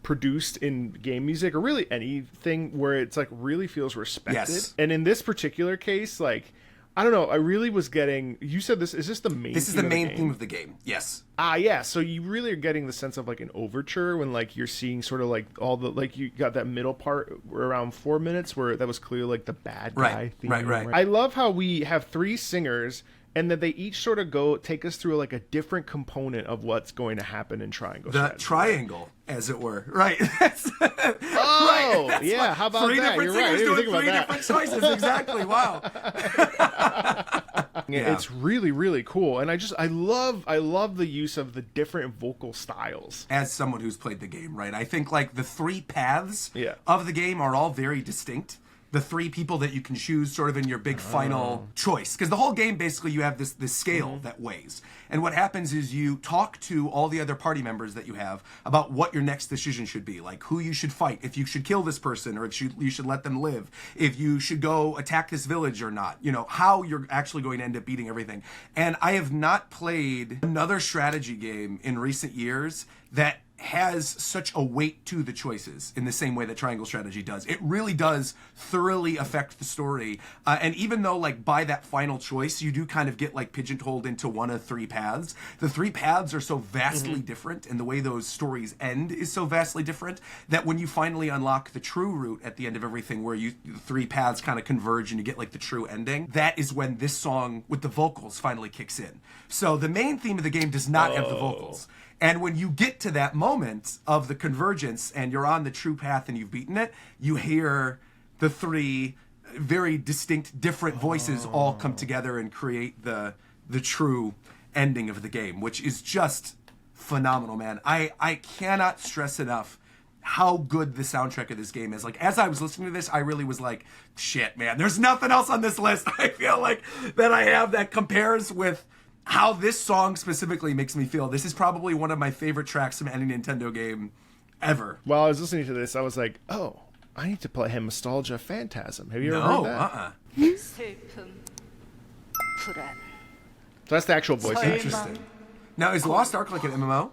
produced in game music or really anything where it's like really feels respected.
Yes.
And in this particular case, like, I don't know, I really was getting, you said this, is this the main
This is the main theme of the game, yes.
Yeah, so you really are getting the sense of like an overture when like you're seeing sort of like all the, like you got that middle part around 4 minutes where that was clearly like the bad guy theme.
Right.
I love how we have 3 singers and that they each sort of take us through like a different component of what's going to happen in Triangle Strategy.
Triangle, as it were. Right.
Oh, right. Yeah, how about that? You're right. I didn't think about that.
3 different choices, exactly. Wow.
Yeah. It's really, really cool. And I love the use of the different vocal styles.
As someone who's played the game, right? I think like the 3 paths of the game are all very distinct. The 3 people that you can choose sort of in your big final choice. Because the whole game, basically, you have this scale that weighs. And what happens is you talk to all the other party members that you have about what your next decision should be. Like who you should fight, if you should kill this person, or if you should let them live, if you should go attack this village or not. You know, how you're actually going to end up beating everything. And I have not played another strategy game in recent years that has such a weight to the choices in the same way that Triangle Strategy does. It really does thoroughly affect the story. And even though like by that final choice, you do kind of get like pigeonholed into one of 3 paths, the 3 paths are so vastly different and the way those stories end is so vastly different that when you finally unlock the true route at the end of everything where the 3 paths kind of converge and you get like the true ending, that is when this song with the vocals finally kicks in. So the main theme of the game does not have the vocals. And when you get to that moment of the convergence and you're on the true path and you've beaten it, you hear the 3 very distinct, different voices all come together and create the true ending of the game, which is just phenomenal, man. I cannot stress enough how good the soundtrack of this game is. Like, as I was listening to this, I really was like, shit, man, there's nothing else on this list I feel like that I have that compares with how this song specifically makes me feel. This is probably one of my favorite tracks from any Nintendo game ever.
While I was listening to this, I was like, oh, I need to play him Astalgia of Phantasm. Have you ever heard that? So that's the actual voice.
Interesting. Now, is Lost Ark like an MMO?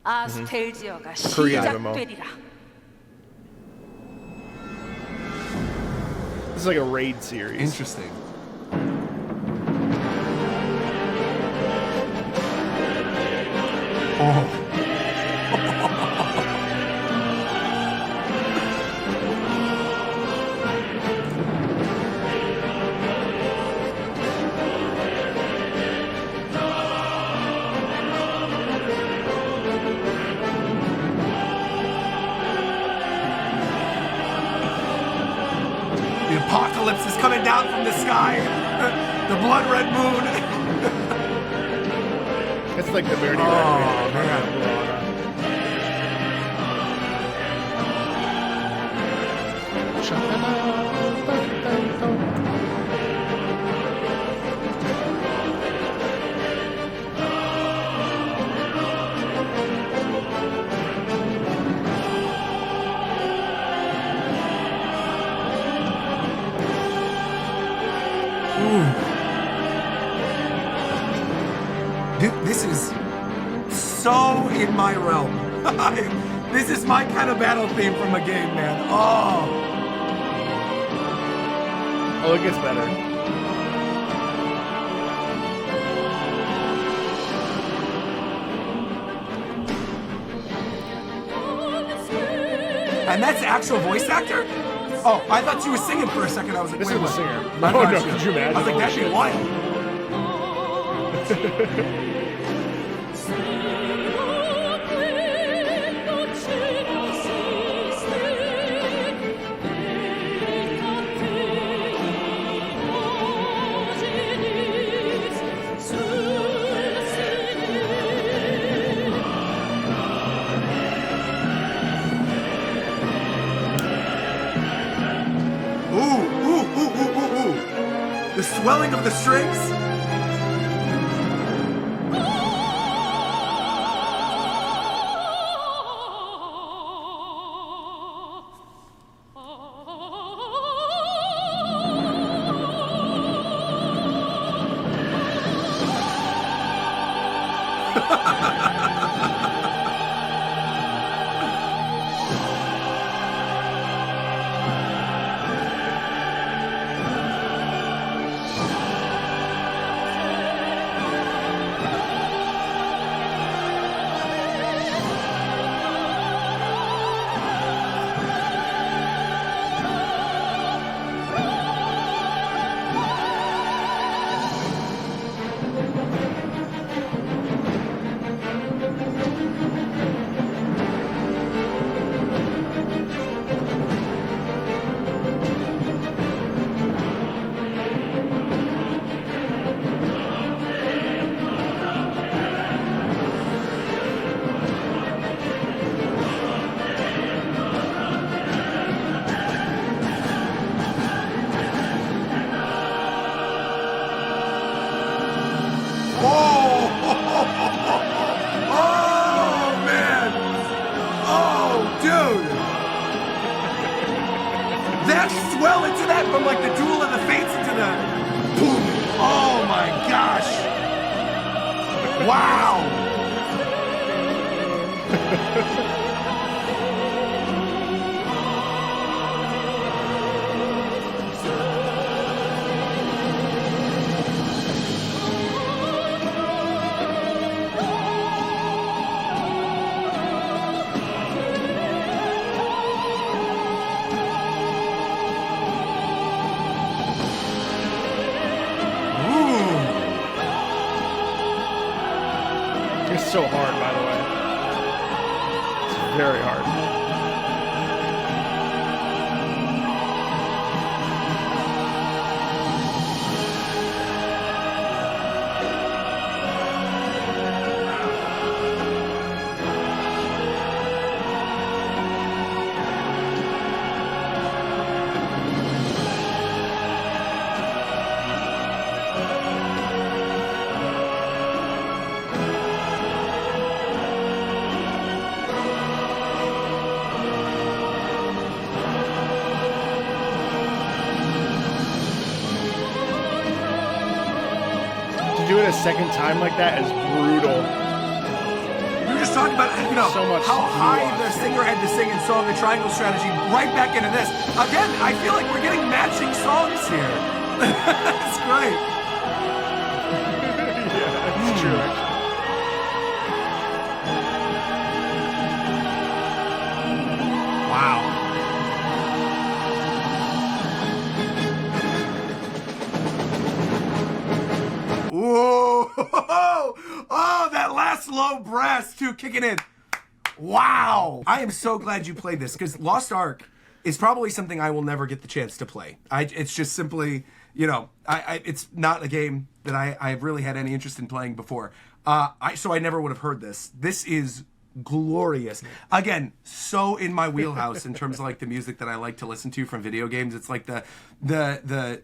아스텔지어가
Korean MMO.
시작되리라.
This is like a raid series.
Interesting. Oh. The apocalypse is coming down from the sky. The blood red moon.
It's like the Verdi
This is so in my realm. This is my kind of battle theme from a game, man. Oh,
it gets better.
and that's the actual voice actor? Oh, I thought you were singing for a second. I was like,
This
wait,
is the
what?
singer.
I
Oh,
thought
no, could you imagine?
I was like, that'd be
Holy
wild. Ooh. The swelling of the strings. Well into that from like the Duel of the Fates into the boom. Oh my gosh. Wow.
It's so hard, by the way. It's very hard. Do it a second time like that is brutal.
We were just talking about, you know,
So much
how high the
nuance.
singer had to sing in Song and Triangle Strategy. Right back into this. Again, I feel like we're getting matching songs here. It's great.
Yeah, that's true, actually.
Wow. Whoa! Oh, that last low brass too kicking in. Wow! I am so glad you played this because Lost Ark is probably something I will never get the chance to play. It's just simply, you know, it's not a game that I've really had any interest in playing before. So I never would have heard this. This is glorious. Again, so in my wheelhouse in terms of like the music that I like to listen to from video games. It's like the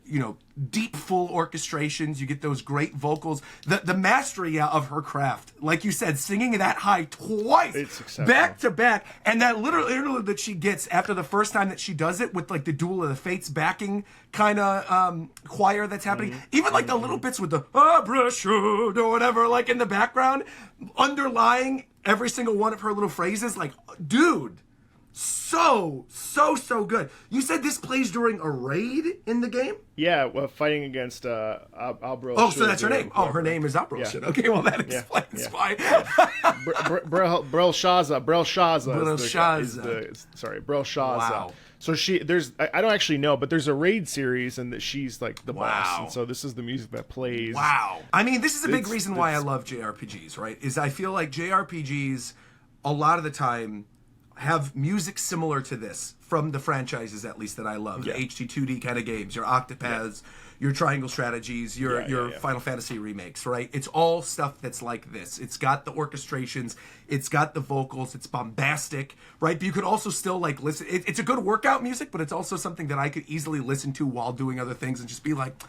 you know, deep full orchestrations. You get those great vocals. The mastery of her craft. Like you said, singing that high twice back to back, and that literal interlude that she gets after the first time that she does it with like the Duel of the Fates backing kind of choir that's happening. Even like the little bits with the brush or whatever, like in the background, underlying every single one of her little phrases. Like, dude, so good. You said this plays during a raid in the game?
Yeah, well, fighting against Albro.
Oh, so that's her name. Oh, her name is Albro.
Yeah.
Okay, well that explains why.
Brelshaza.
Brelshaza.
Sorry, Brelshaza.
Wow.
So I don't actually know, but there's a raid series and that she's like the boss.
Wow.
And so this is the music that plays.
Wow. I mean, this is a big reason why I love JRPGs, right? Is I feel like JRPGs a lot of the time have music similar to this from the franchises, at least, that I love.
Yeah.
The HD2D kind of games, your Octopaths, your Triangle Strategies, your Final Fantasy remakes, right? It's all stuff that's like this. It's got the orchestrations, it's got the vocals, it's bombastic, right? But you could also still like listen. It's a good workout music, but it's also something that I could easily listen to while doing other things and just be like,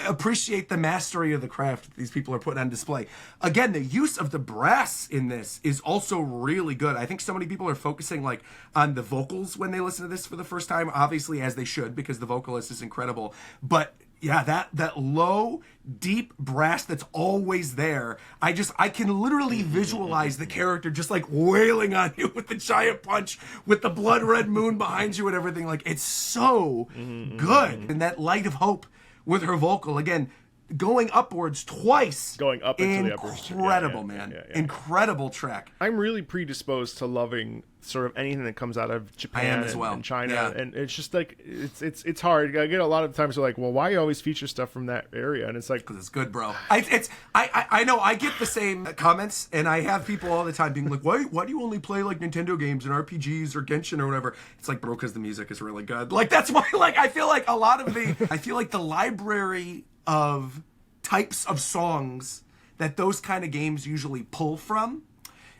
appreciate the mastery of the craft that these people are putting on display. Again, the use of the brass in this is also really good. I think so many people are focusing like on the vocals when they listen to this for the first time, obviously as they should, because the vocalist is incredible. But Yeah, that low, deep brass that's always there. I can literally visualize the character just like wailing on you with the giant punch, with the blood red moon behind you and everything. Like, it's so good. And that light of hope with her vocal, again, going upwards twice.
Going up into the uppers.
Incredible, man. Incredible track.
I'm really predisposed to loving sort of anything that comes out of Japan and China, and it's just like it's hard. I get a lot of times they're like, well, why you always feature stuff from that area? And it's like,
because it's good, bro. I know I get the same comments, and I have people all the time being like, why do you only play like Nintendo games and RPGs or Genshin or whatever? It's like, bro, because the music is really good. Like, that's why, like, I feel like the library of types of songs that those kind of games usually pull from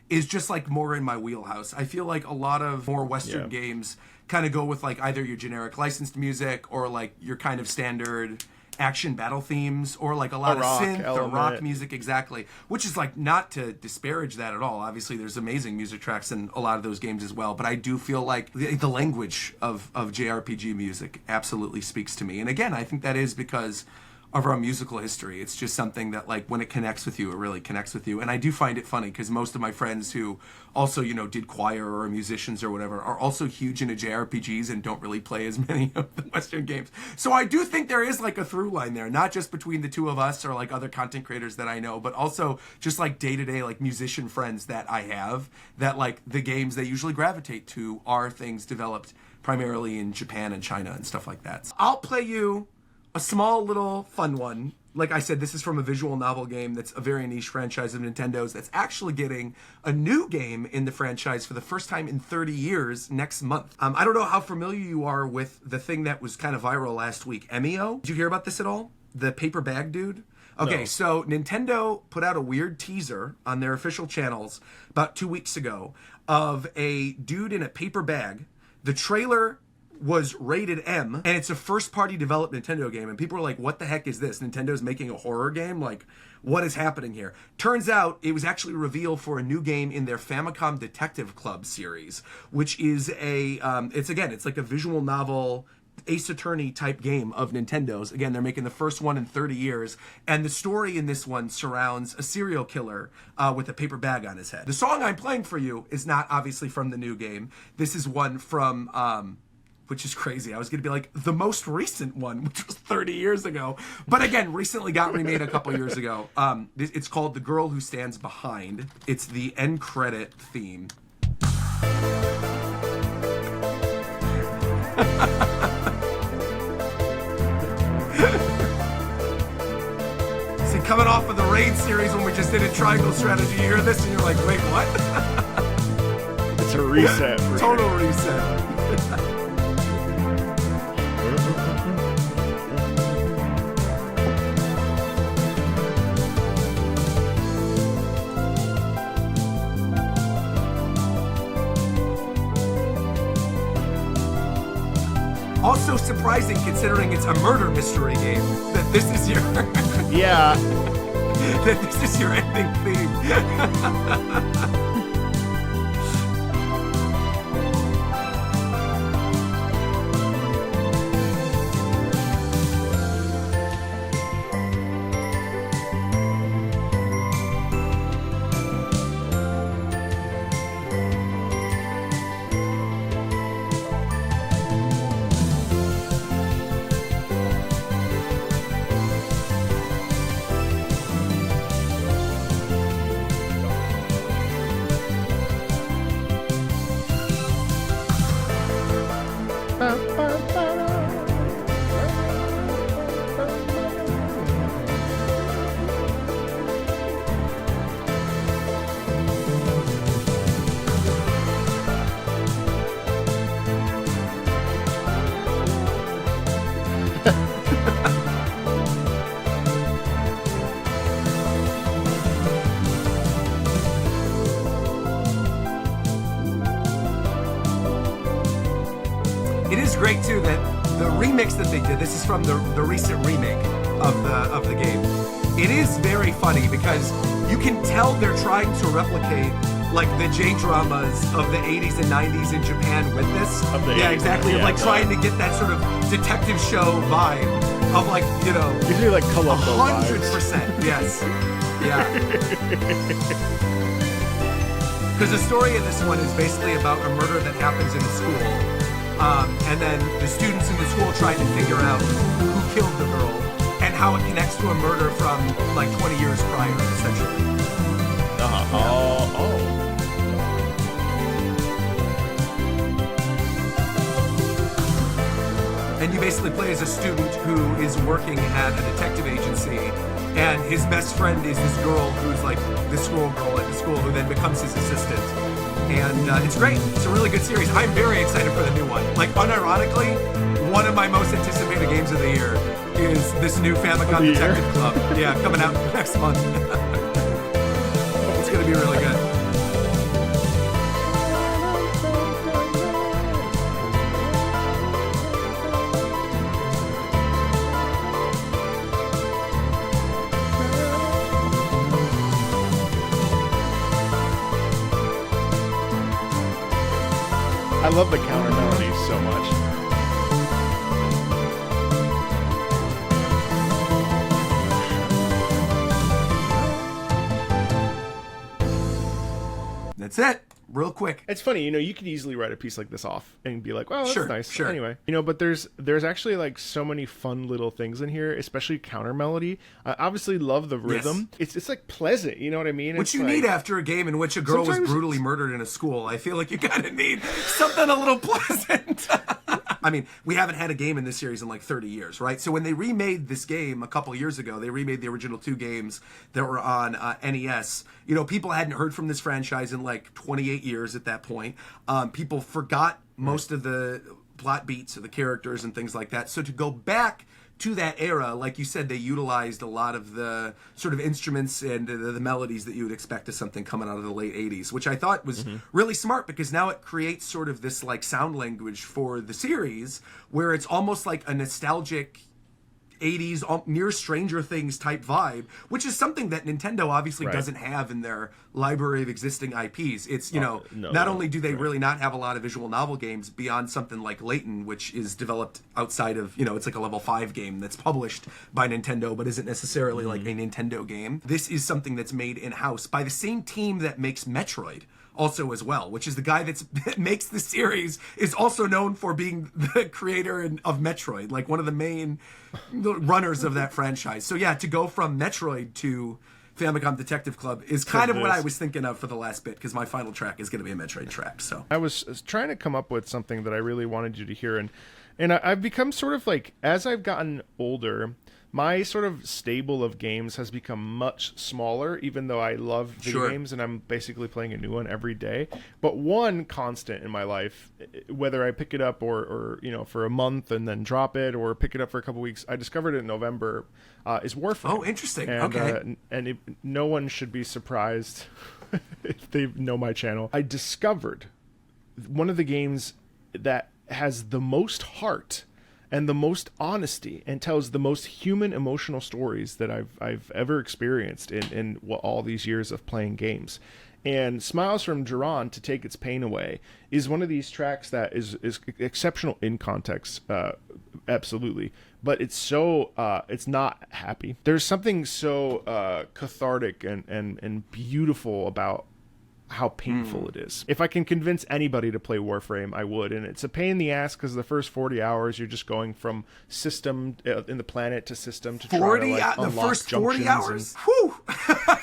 is just like more in my wheelhouse. I feel like a lot of more Western games kind of go with like either your generic licensed music or like your kind of standard action battle themes, or like a lot of synth or rock music, exactly. Which is like, not to disparage that at all. Obviously, there's amazing music tracks in a lot of those games as well. But I do feel like the language of JRPG music absolutely speaks to me. And again, I think that is because of our musical history. It's just something that, like, when it connects with you, it really connects with you. And I do find it funny because most of my friends who also, you know, did choir or are musicians or whatever are also huge into JRPGs and don't really play as many of the Western games. So I do think there is like a through line there, not just between the two of us or like other content creators that I know, but also just like day-to-day like musician friends that I have, that like the games they usually gravitate to are things developed primarily in Japan and China and stuff like that. So I'll play you a small little fun one. Like I said, this is from a visual novel game that's a very niche franchise of Nintendo's that's actually getting a new game in the franchise for the first time in 30 years next month. I don't know how familiar you are with the thing that was kind of viral last week, Emio. Did you hear about this at all? The paper bag dude? Okay, no. So Nintendo put out a weird teaser on their official channels about 2 weeks ago of a dude in a paper bag. The trailer was rated M, and it's a first-party developed Nintendo game, and people are like, what the heck is this? Nintendo's making a horror game? Like, what is happening here? Turns out it was actually revealed for a new game in their Famicom Detective Club series, which is it's like a visual novel Ace Attorney type game of Nintendo's. Again, they're making the first one in 30 years, and the story in this one surrounds a serial killer with a paper bag on his head. The song I'm playing for you is not obviously from the new game. This is one from which is crazy. I was going to be like the most recent one, which was 30 years ago. But again, recently got remade a couple years ago. It's called The Girl Who Stands Behind. It's the end credit theme. See, coming off of the Raid series when we just did a triangle strategy, you hear this and you're like, wait, what?
It's a reset.
Total reset. Also surprising considering it's a murder mystery game that this is your
yeah
that this is your ending theme. Great too that the remix that they did, this is from the recent remake of the game. It is very funny because you can tell they're trying to replicate like the J-dramas of the 80s and 90s in Japan with this.
Of the
yeah,
80s,
exactly.
yeah,
Like trying to get that sort of detective show vibe of like, you know,
Usually like Columbo
100%. Yes. Yeah. Because the story in this one is basically about a murder that happens in a school. And then the students in the school trying to figure out who killed the girl and how it connects to a murder from like 20 years prior, essentially. And you basically play as a student who is working at a detective agency, and his best friend is this girl who's like the school girl at the school who then becomes his assistant. And it's great. It's a really good series. I'm very excited for the new one. Like, unironically, one of my most anticipated games of the year is this new Famicom Detective Club. Yeah, coming out next month. It's going to be really good.
I love the counter melodies so much.
That's it. Real quick.
It's funny, you know, you could easily write a piece like this off and be like, well, that's nice.
Sure.
Anyway, you know, but there's actually like so many fun little things in here, especially counter melody. I obviously love the rhythm.
Yes.
It's like pleasant, you know what I mean?
Which
it's
you
like,
need after a game in which a girl was brutally murdered in a school. I feel like you gotta need something a little pleasant. I mean, we haven't had a game in this series in like 30 years, right? So when they remade this game a couple years ago, they remade the original 2 games that were on NES. You know, people hadn't heard from this franchise in like 28 years at that point. People forgot most of the plot beats of the characters and things like that. So to go back to that era, like you said, they utilized a lot of the sort of instruments and the melodies that you would expect of something coming out of the late 80s, which I thought was really smart, because now it creates sort of this like sound language for the series where it's almost like a nostalgic 80s near Stranger Things type vibe, which is something that Nintendo obviously doesn't have in their library of existing IPs. It's, you know, not only do they really not have a lot of visual novel games beyond something like Layton, which is developed outside of, you know, it's like a level 5 game that's published by Nintendo but isn't necessarily like a Nintendo game. This is something that's made in-house by the same team that makes Metroid also as well, which is the guy that makes the series, is also known for being the creator of Metroid, like one of the main runners of that franchise. So yeah, to go from Metroid to Famicom Detective Club is kind of what I was thinking of for the last bit, because my final track is going to be a Metroid track. So
I was trying to come up with something that I really wanted you to hear, and I've become sort of like, as I've gotten older, my sort of stable of games has become much smaller, even though I love video games and I'm basically playing a new one every day. But one constant in my life, whether I pick it up or you know, for a month and then drop it, or pick it up for a couple weeks, I discovered it in November, is Warframe.
Oh, interesting.
And,
okay.
No one should be surprised if they know my channel. I discovered one of the games that has the most heart and the most honesty and tells the most human emotional stories that I've ever experienced in all these years of playing games. And Smiles from Juran, To Take Its Pain Away, is one of these tracks that is exceptional in context, absolutely. But it's so, it's not happy. There's something so cathartic and beautiful about how painful it is. If I can convince anybody to play Warframe, I would. And it's a pain in the ass, because the first 40 hours you're just going from system in the planet to system to try to like
the
unlock
first 40 hours.
Whew.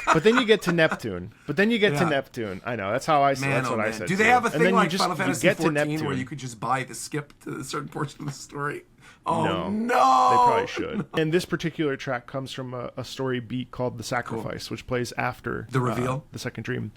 But then you get to Neptune. To Neptune. I know, that's how I said. That's what I said.
Do they have a thing like
just,
Final Fantasy 14 where you could just buy the skip to a certain portion of the story? Oh no!
They probably should. And this particular track comes from a story beat called The Sacrifice, which plays after
the reveal,
the second dream.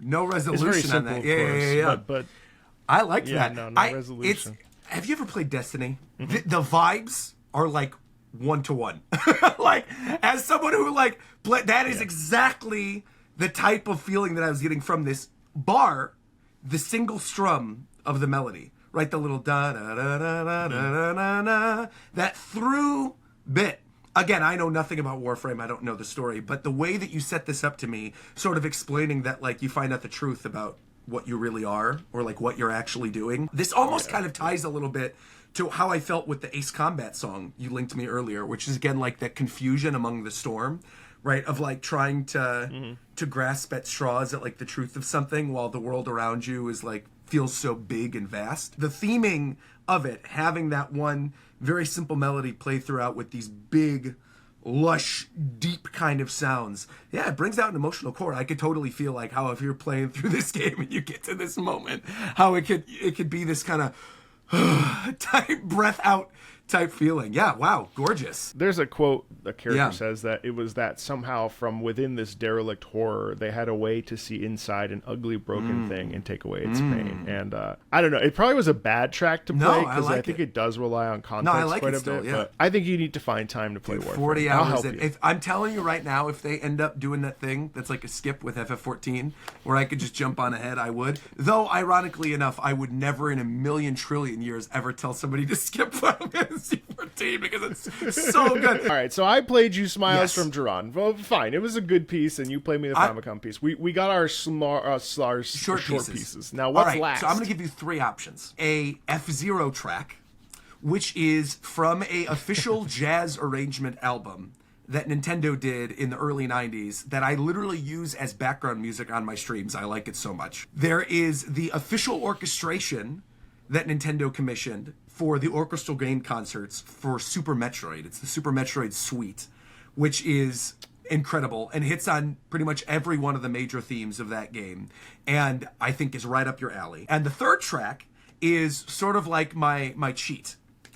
No
It's very
resolution on
simple,
that.
of
Yeah,
course,
yeah, yeah.
but
I like
yeah,
that.
no
I,
resolution.
Have you ever played Destiny?
Mm-hmm.
The vibes are like 1-to-1. Like, as someone who like that is exactly the type of feeling that I was getting from this bar, the single strum of the melody, right? The little da da da da da da da da, that through bit. Again, I know nothing about Warframe. I don't know the story, but the way that you set this up to me, sort of explaining that like you find out the truth about what you really are, or like what you're actually doing. This almost kind of ties a little bit to how I felt with the Ace Combat song you linked me earlier, which is again like that confusion among the storm, right? Of like trying to grasp at straws at like the truth of something while the world around you is like feels so big and vast. The theming of it, having that one very simple melody play throughout with these big, lush, deep kind of sounds. Yeah, it brings out an emotional core. I could totally feel like how if you're playing through this game and you get to this moment, how it could be this kind of type breath out type feeling. Yeah, wow, gorgeous.
There's a quote, the character says that it was that somehow from within this derelict horror, they had a way to see inside an ugly, broken thing and take away its pain. And I don't know, it probably was a bad track to play because I think it does rely on context quite a bit. But I think you need to find time to play Warframe.
40 hours. If I'm telling you right now, if they end up doing that thing that's like a skip with FF14, where I could just jump on ahead, I would. Though, ironically enough, I would never in a million trillion years ever tell somebody to skip Final Fantasy 14 because it's so good.
All right, so I played you Smiles from Juran. Well, fine, it was a good piece, and you played me the Famicom piece. We got our short pieces. Now, what's last?
So I'm going to give you 3 options. A F-Zero track, which is from a official jazz arrangement album that Nintendo did in the early 90s that I literally use as background music on my streams. I like it so much. There is the official orchestration that Nintendo commissioned for the orchestral game concerts for Super Metroid. It's the Super Metroid Suite, which is incredible and hits on pretty much every one of the major themes of that game, and I think is right up your alley. And the third track is sort of like my cheat,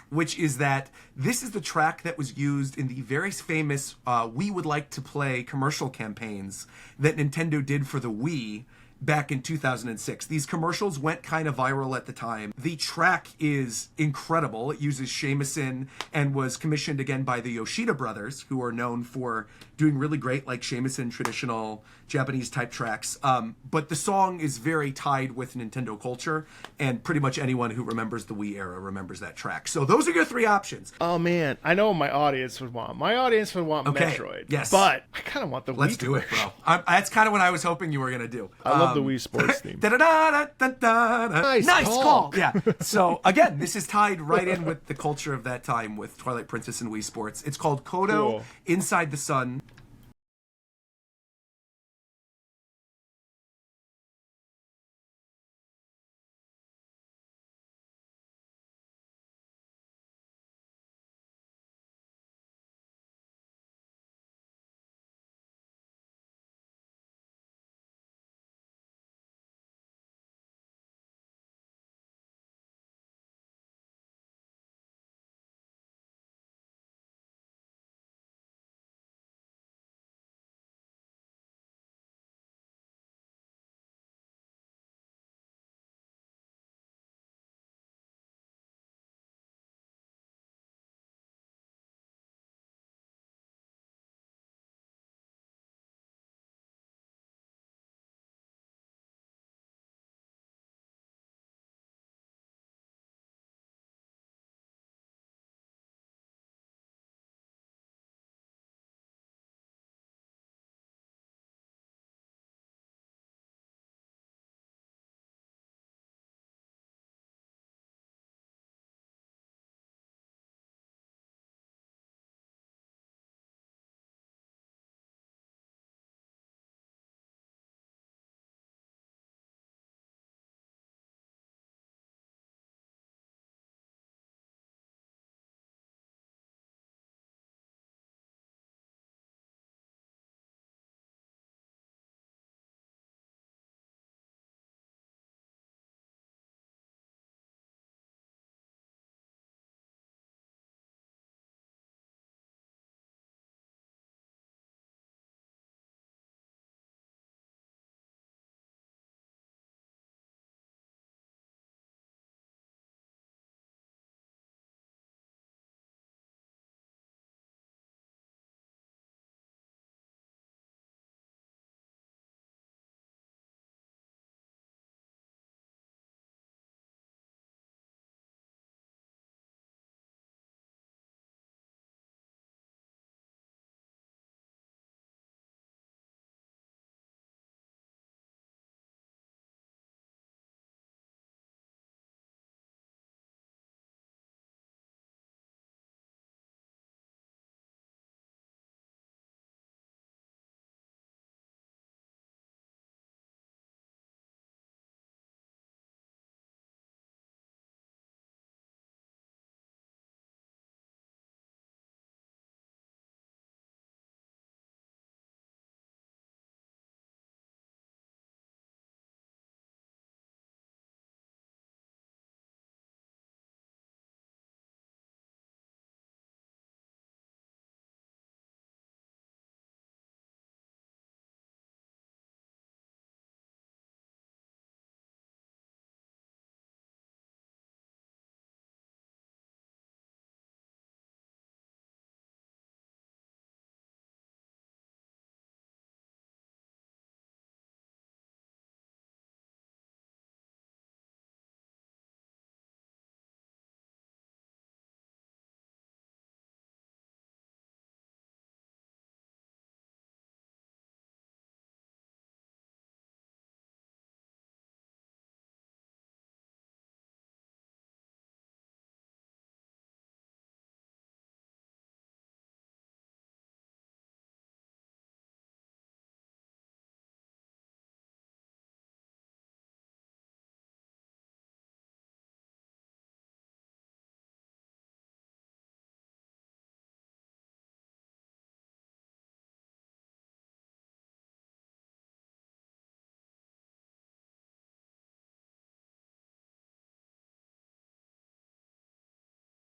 which is that this is the track that was used in the very famous We Would Like to Play commercial campaigns that Nintendo did for the Wii back in 2006. These commercials went kind of viral at the time. The track is incredible. It uses shamisen and was commissioned again by the Yoshida Brothers, who are known for doing really great like shamisen traditional Japanese type tracks. But the song is very tied with Nintendo culture, and pretty much anyone who remembers the Wii era remembers that track. So those are your 3 options.
Oh man, I know what my audience would want. My audience would want Metroid.
Yes.
But I kind of want the Wii.
Let's do it, bro. That's kind of what I was hoping you were going to do.
I love the Wii Sports theme.
Nice call. Yeah. So again, this is tied right in with the culture of that time with Twilight Princess and Wii Sports. It's called Kodo Inside the Sun.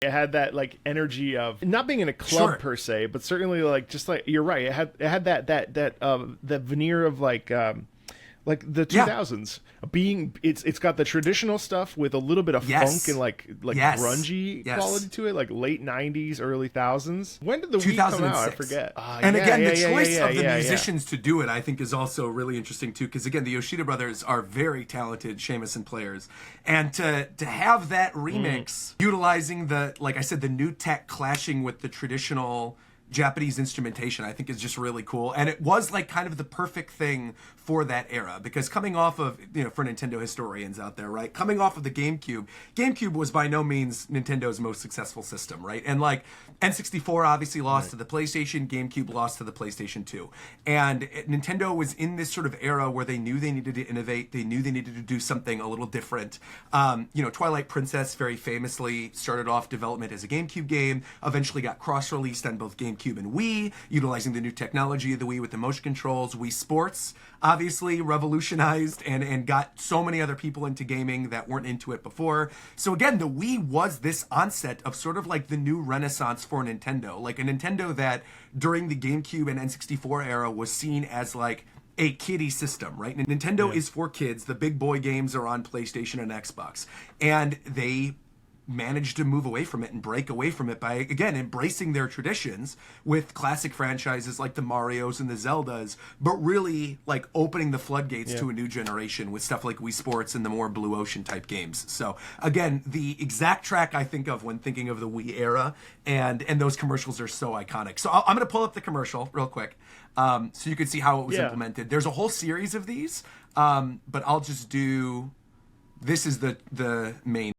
It had that like energy of not being in a club per se, but certainly like just like you're right. It had that veneer of like the 2000s being it's got the traditional stuff with a little bit of funk and like grungy quality to it, like late 90s, early thousands. When did the Wii come out? I forget.
And again, the choice of the musicians to do it, I think, is also really interesting too, because again, the Yoshida Brothers are very talented shamisen players, and to have that remix utilizing the, like I said, the new tech clashing with the traditional Japanese instrumentation, I think is just really cool. And it was like kind of the perfect thing for that era, because coming off of, for Nintendo historians out there, right? Coming off of the GameCube was by no means Nintendo's most successful system, right? And like N64 obviously lost to the PlayStation, GameCube lost to the PlayStation 2. And Nintendo was in this sort of era where they knew they needed to innovate, they knew they needed to do something a little different. Twilight Princess very famously started off development as a GameCube game, eventually got cross-released on both GameCube and Wii, utilizing the new technology of the Wii with the motion controls. Wii Sports obviously revolutionized and got so many other people into gaming that weren't into it before. So again, the Wii was this onset of sort of like the new renaissance for Nintendo, like a Nintendo that during the GameCube and N64 era was seen as like a kiddie system, right? And Nintendo is for kids. The big boy games are on PlayStation and Xbox, and they managed to move away from it and break away from it by, again, embracing their traditions with classic franchises like the Marios and the Zeldas, but really like opening the floodgates to a new generation with stuff like Wii Sports and the more Blue Ocean type games. So again, the exact track I think of when thinking of the Wii era, and those commercials are so iconic. So I'm going to pull up the commercial real quick so you can see how it was implemented. There's a whole series of these, but I'll just do, this is the main.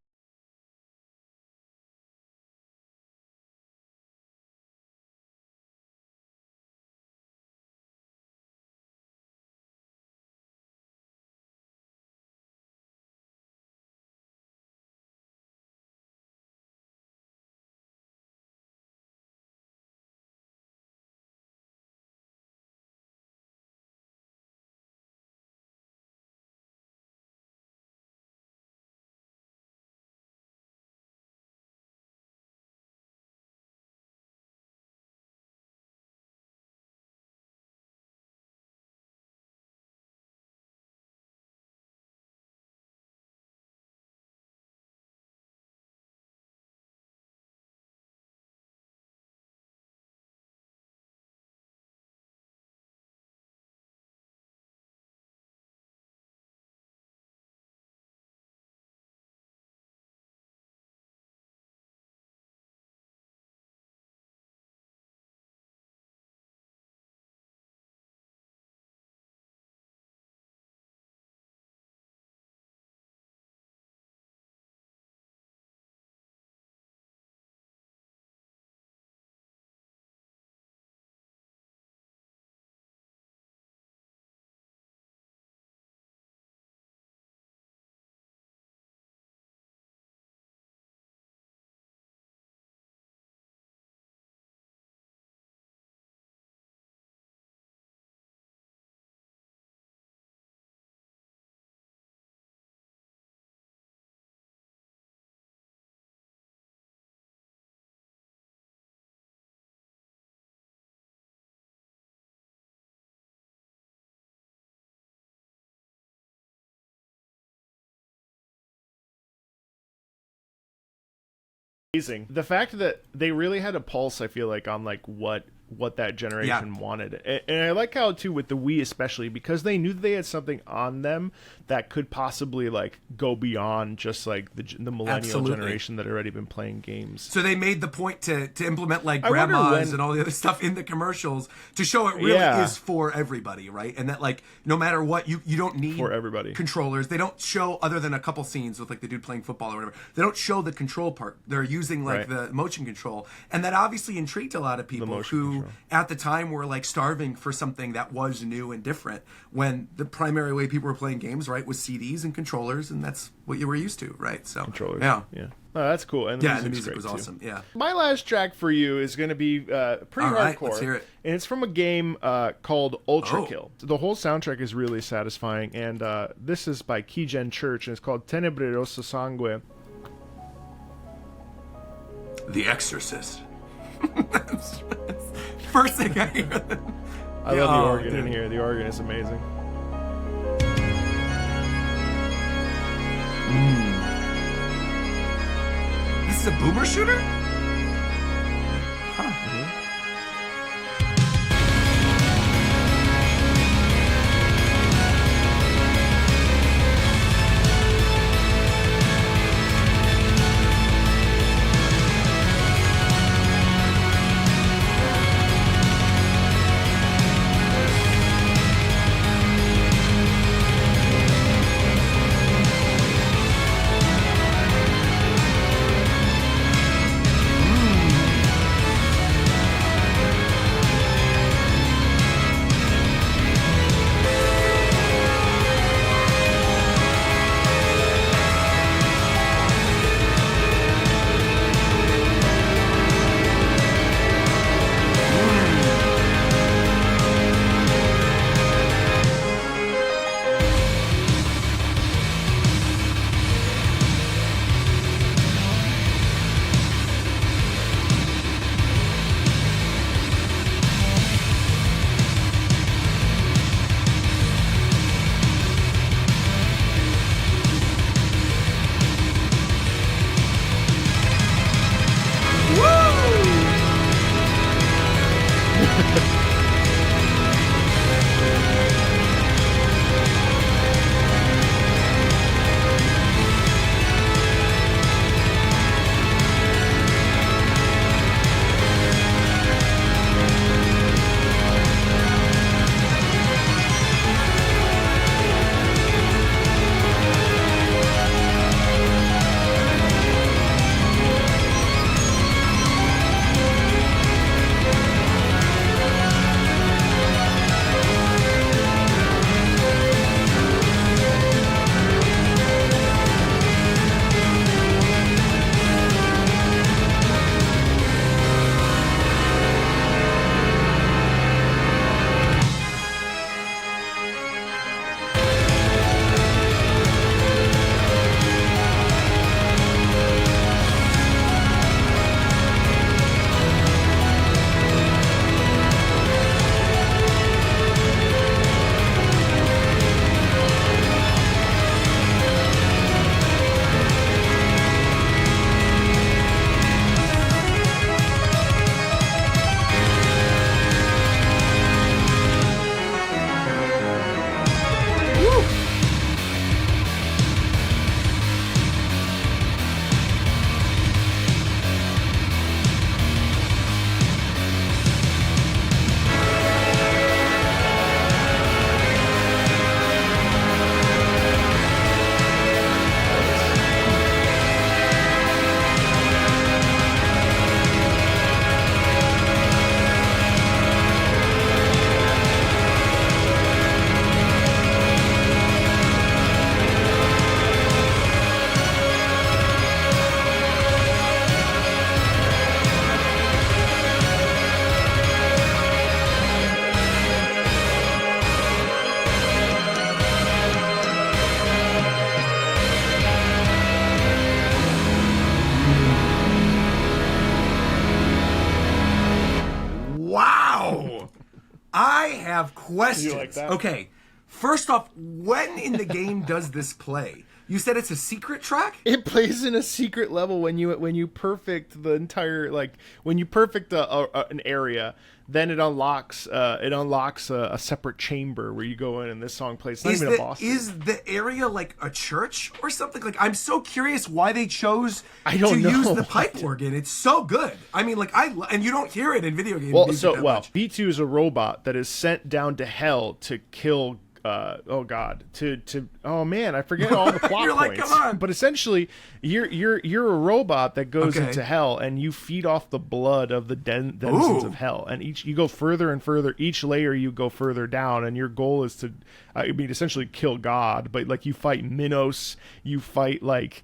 The fact that they really had a pulse, I feel like, on like what that generation wanted, and I like how too with the Wii especially, because they knew they had something on them that could possibly like go beyond just like the millennial generation that had already been playing games.
So they made the point to implement like grandmas and all the other stuff in the commercials to show it really is for everybody, right? And that like no matter what, you don't need
for everybody
controllers. They don't show, other than a couple scenes with like the dude playing football or whatever, they don't show the control part. They're using like the motion control, and that obviously intrigued a lot of people who at the time were like starving for something that was new and different, when the primary way people were playing games, right, was CDs and controllers, and that's what you were used to, right? So
controllers, yeah. Oh, that's cool. And
the music was awesome. Yeah.
My last track for you is going to be pretty hardcore.
Let's hear it.
And it's from a game called Ultrakill. The whole soundtrack is really satisfying, and this is by Keigen Church, and it's called Tenebre, Rosso, Sangue.
The Exorcist. First thing I hear.
I love the organ in here. The organ is amazing.
This is a boomer shooter? Huh. I have questions.
You like that?
Okay, first off, when in the game does this play? You said it's a secret track?
It plays in a secret level when you perfect the entire, like, when you perfect an area, then it unlocks a separate chamber where you go in and this song plays. It's not even a boss.
Is the area like a church or something? Like, I'm so curious why they chose to
know.
use the pipe organ. It's so good. I mean, like, and you don't hear it in video games.
Well,
music that much.
B2 is a robot that is sent down to hell to kill. Oh man, I forget all the plot
You're
points.
like, come on.
But essentially, you're a robot that goes into hell, and you feed off the blood of the denizens of hell. And you go further and further. Each layer you go further down, and your goal is to, essentially kill God. But like, you fight Minos, you fight like.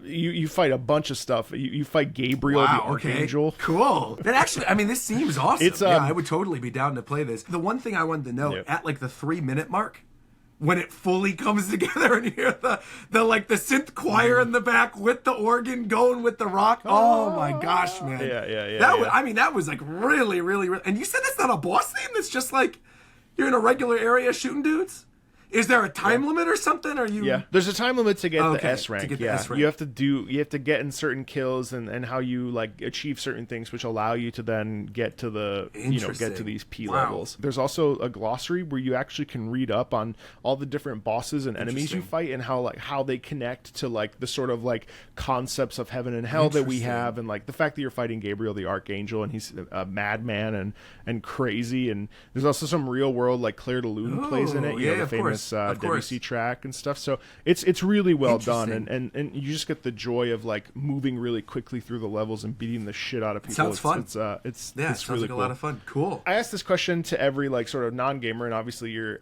You fight a bunch of stuff. You fight Gabriel, the Archangel.
Okay. Cool. That actually, I mean, this seems awesome. I would totally be down to play this. The one thing I wanted to know, at like the 3-minute mark, when it fully comes together and you hear the like the synth choir in the back with the organ going with the rock. Oh my gosh, man.
Yeah.
That was like really, really, really. And you said that's not a boss theme? That's just like you're in a regular area shooting dudes? Is there a time limit or something? Are you?
Yeah, there's a time limit to get the S rank.
To get the S rank.
You have to get in certain kills and how you like achieve certain things, which allow you to then get to the get to these P levels. There's also a glossary where you actually can read up on all the different bosses and enemies you fight and how they connect to like the sort of like concepts of heaven and hell that we have, and like the fact that you're fighting Gabriel the Archangel and he's a madman and crazy, and there's also some real world like Claire de Lune plays in it. You know, the famous WC track and stuff. So it's really well done, and you just get the joy of like moving really quickly through the levels and beating the shit out of people.
Sounds fun.
It's
sounds
really
like
cool.
A lot of fun. Cool.
I asked this question to every like sort of non-gamer, and obviously you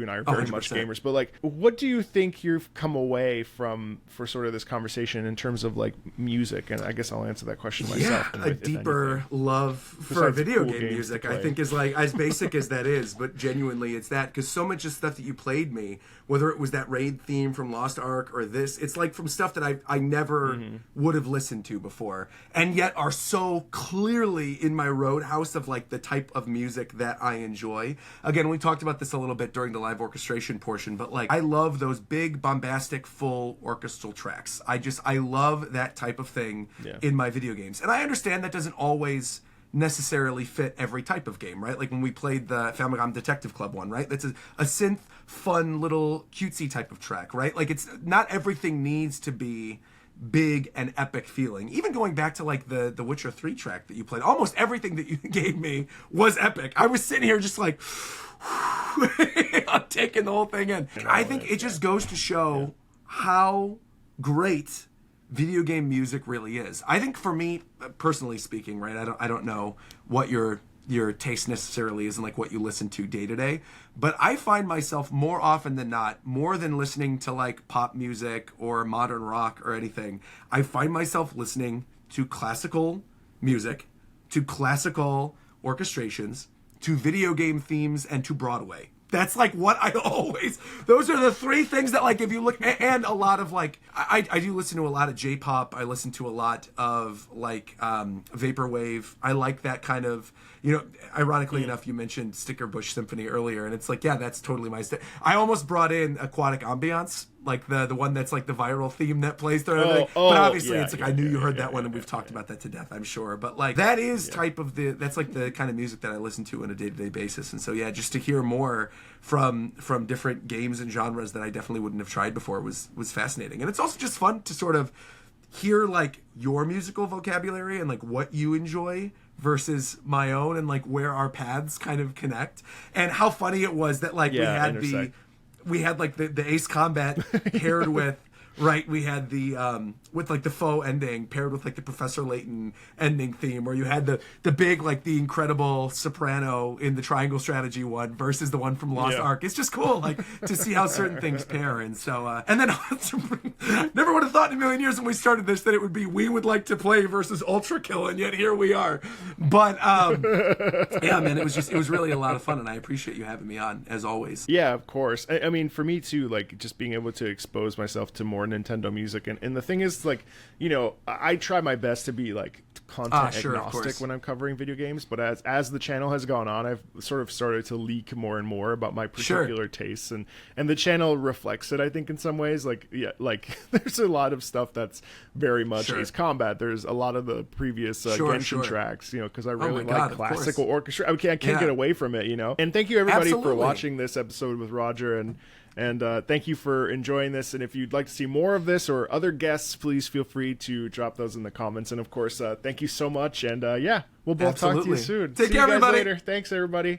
and I are very
100%.
much gamers, but like what do you think you've come away from for sort of this conversation in terms of like music? And I guess I'll answer that question myself.
A deeper love for video game music, I think, is like as basic as that is, but genuinely it's that, because so much of stuff that you played me, whether it was that raid theme from Lost Ark or this, it's like from stuff that I never would have listened to before, and yet are so clearly in my roadhouse of like the type of music that I enjoy. Again, we talked about this a little bit during the live orchestration portion, but like I love those big bombastic full orchestral tracks. I love that type of thing in my video games, and I understand that doesn't always necessarily fit every type of game, right? Like when we played the Famicom Detective Club one, right? That's a synth, fun, little cutesy type of track, right? Like it's not everything needs to be big and epic feeling. Even going back to like the Witcher 3 track that you played, almost everything that you gave me was epic. I was sitting here just like I'm taking the whole thing in. I think it just goes to show how great video game music really is. I think for me, personally speaking, right, I don't know what your taste necessarily is and like what you listen to day to day, but I find myself more often than not, more than listening to like pop music or modern rock or anything, I find myself listening to classical music, to classical orchestrations, to video game themes, and to Broadway. That's like what I always, those are the three things that like if you look, and a lot of like I do listen to a lot of J-pop. I listen to a lot of like vaporwave. I like that kind of, ironically enough, you mentioned Sticker Bush Symphony earlier, and it's like, yeah, that's totally my I almost brought in Aquatic Ambiance, like the one that's like the viral theme that plays through everything. But obviously it's like I knew you heard that one, and we've talked about that to death, I'm sure. But like that is that's like the kind of music that I listen to on a day-to-day basis. And so yeah, just to hear more from different games and genres that I definitely wouldn't have tried before was fascinating. And it's also just fun to sort of hear like your musical vocabulary and like what you enjoy versus my own, and like where our paths kind of connect, and how funny it was that like we had like the Ace Combat paired with, right, we had the with like the faux ending paired with like the Professor Layton ending theme, or you had the big like the incredible soprano in the Triangle Strategy one versus the one from Lost Ark. It's just cool like to see how certain things pair. And so and then never would have thought in a million years when we started this that it would be we would like to play versus Ultrakill, and yet here we are. But yeah, man, it was really a lot of fun, and I appreciate you having me on as always.
Yeah, of course. I mean, for me too, like just being able to expose myself to more Nintendo music, and the thing is, like, I try my best to be like content agnostic when I'm covering video games, but as the channel has gone on, I've sort of started to leak more and more about my particular tastes, and the channel reflects it, I think, in some ways. Like, yeah, like there's a lot of stuff that's very much Ace Combat. There's a lot of the previous Genshin tracks, because I really like classical orchestra. I can't get away from it, And thank you everybody for watching this episode with Roger, and thank you for enjoying this. And if you'd like to see more of this or other guests, please feel free to drop those in the comments. And of course, thank you so much. And we'll both talk to you soon.
Take care, everybody.
Later. Thanks, everybody.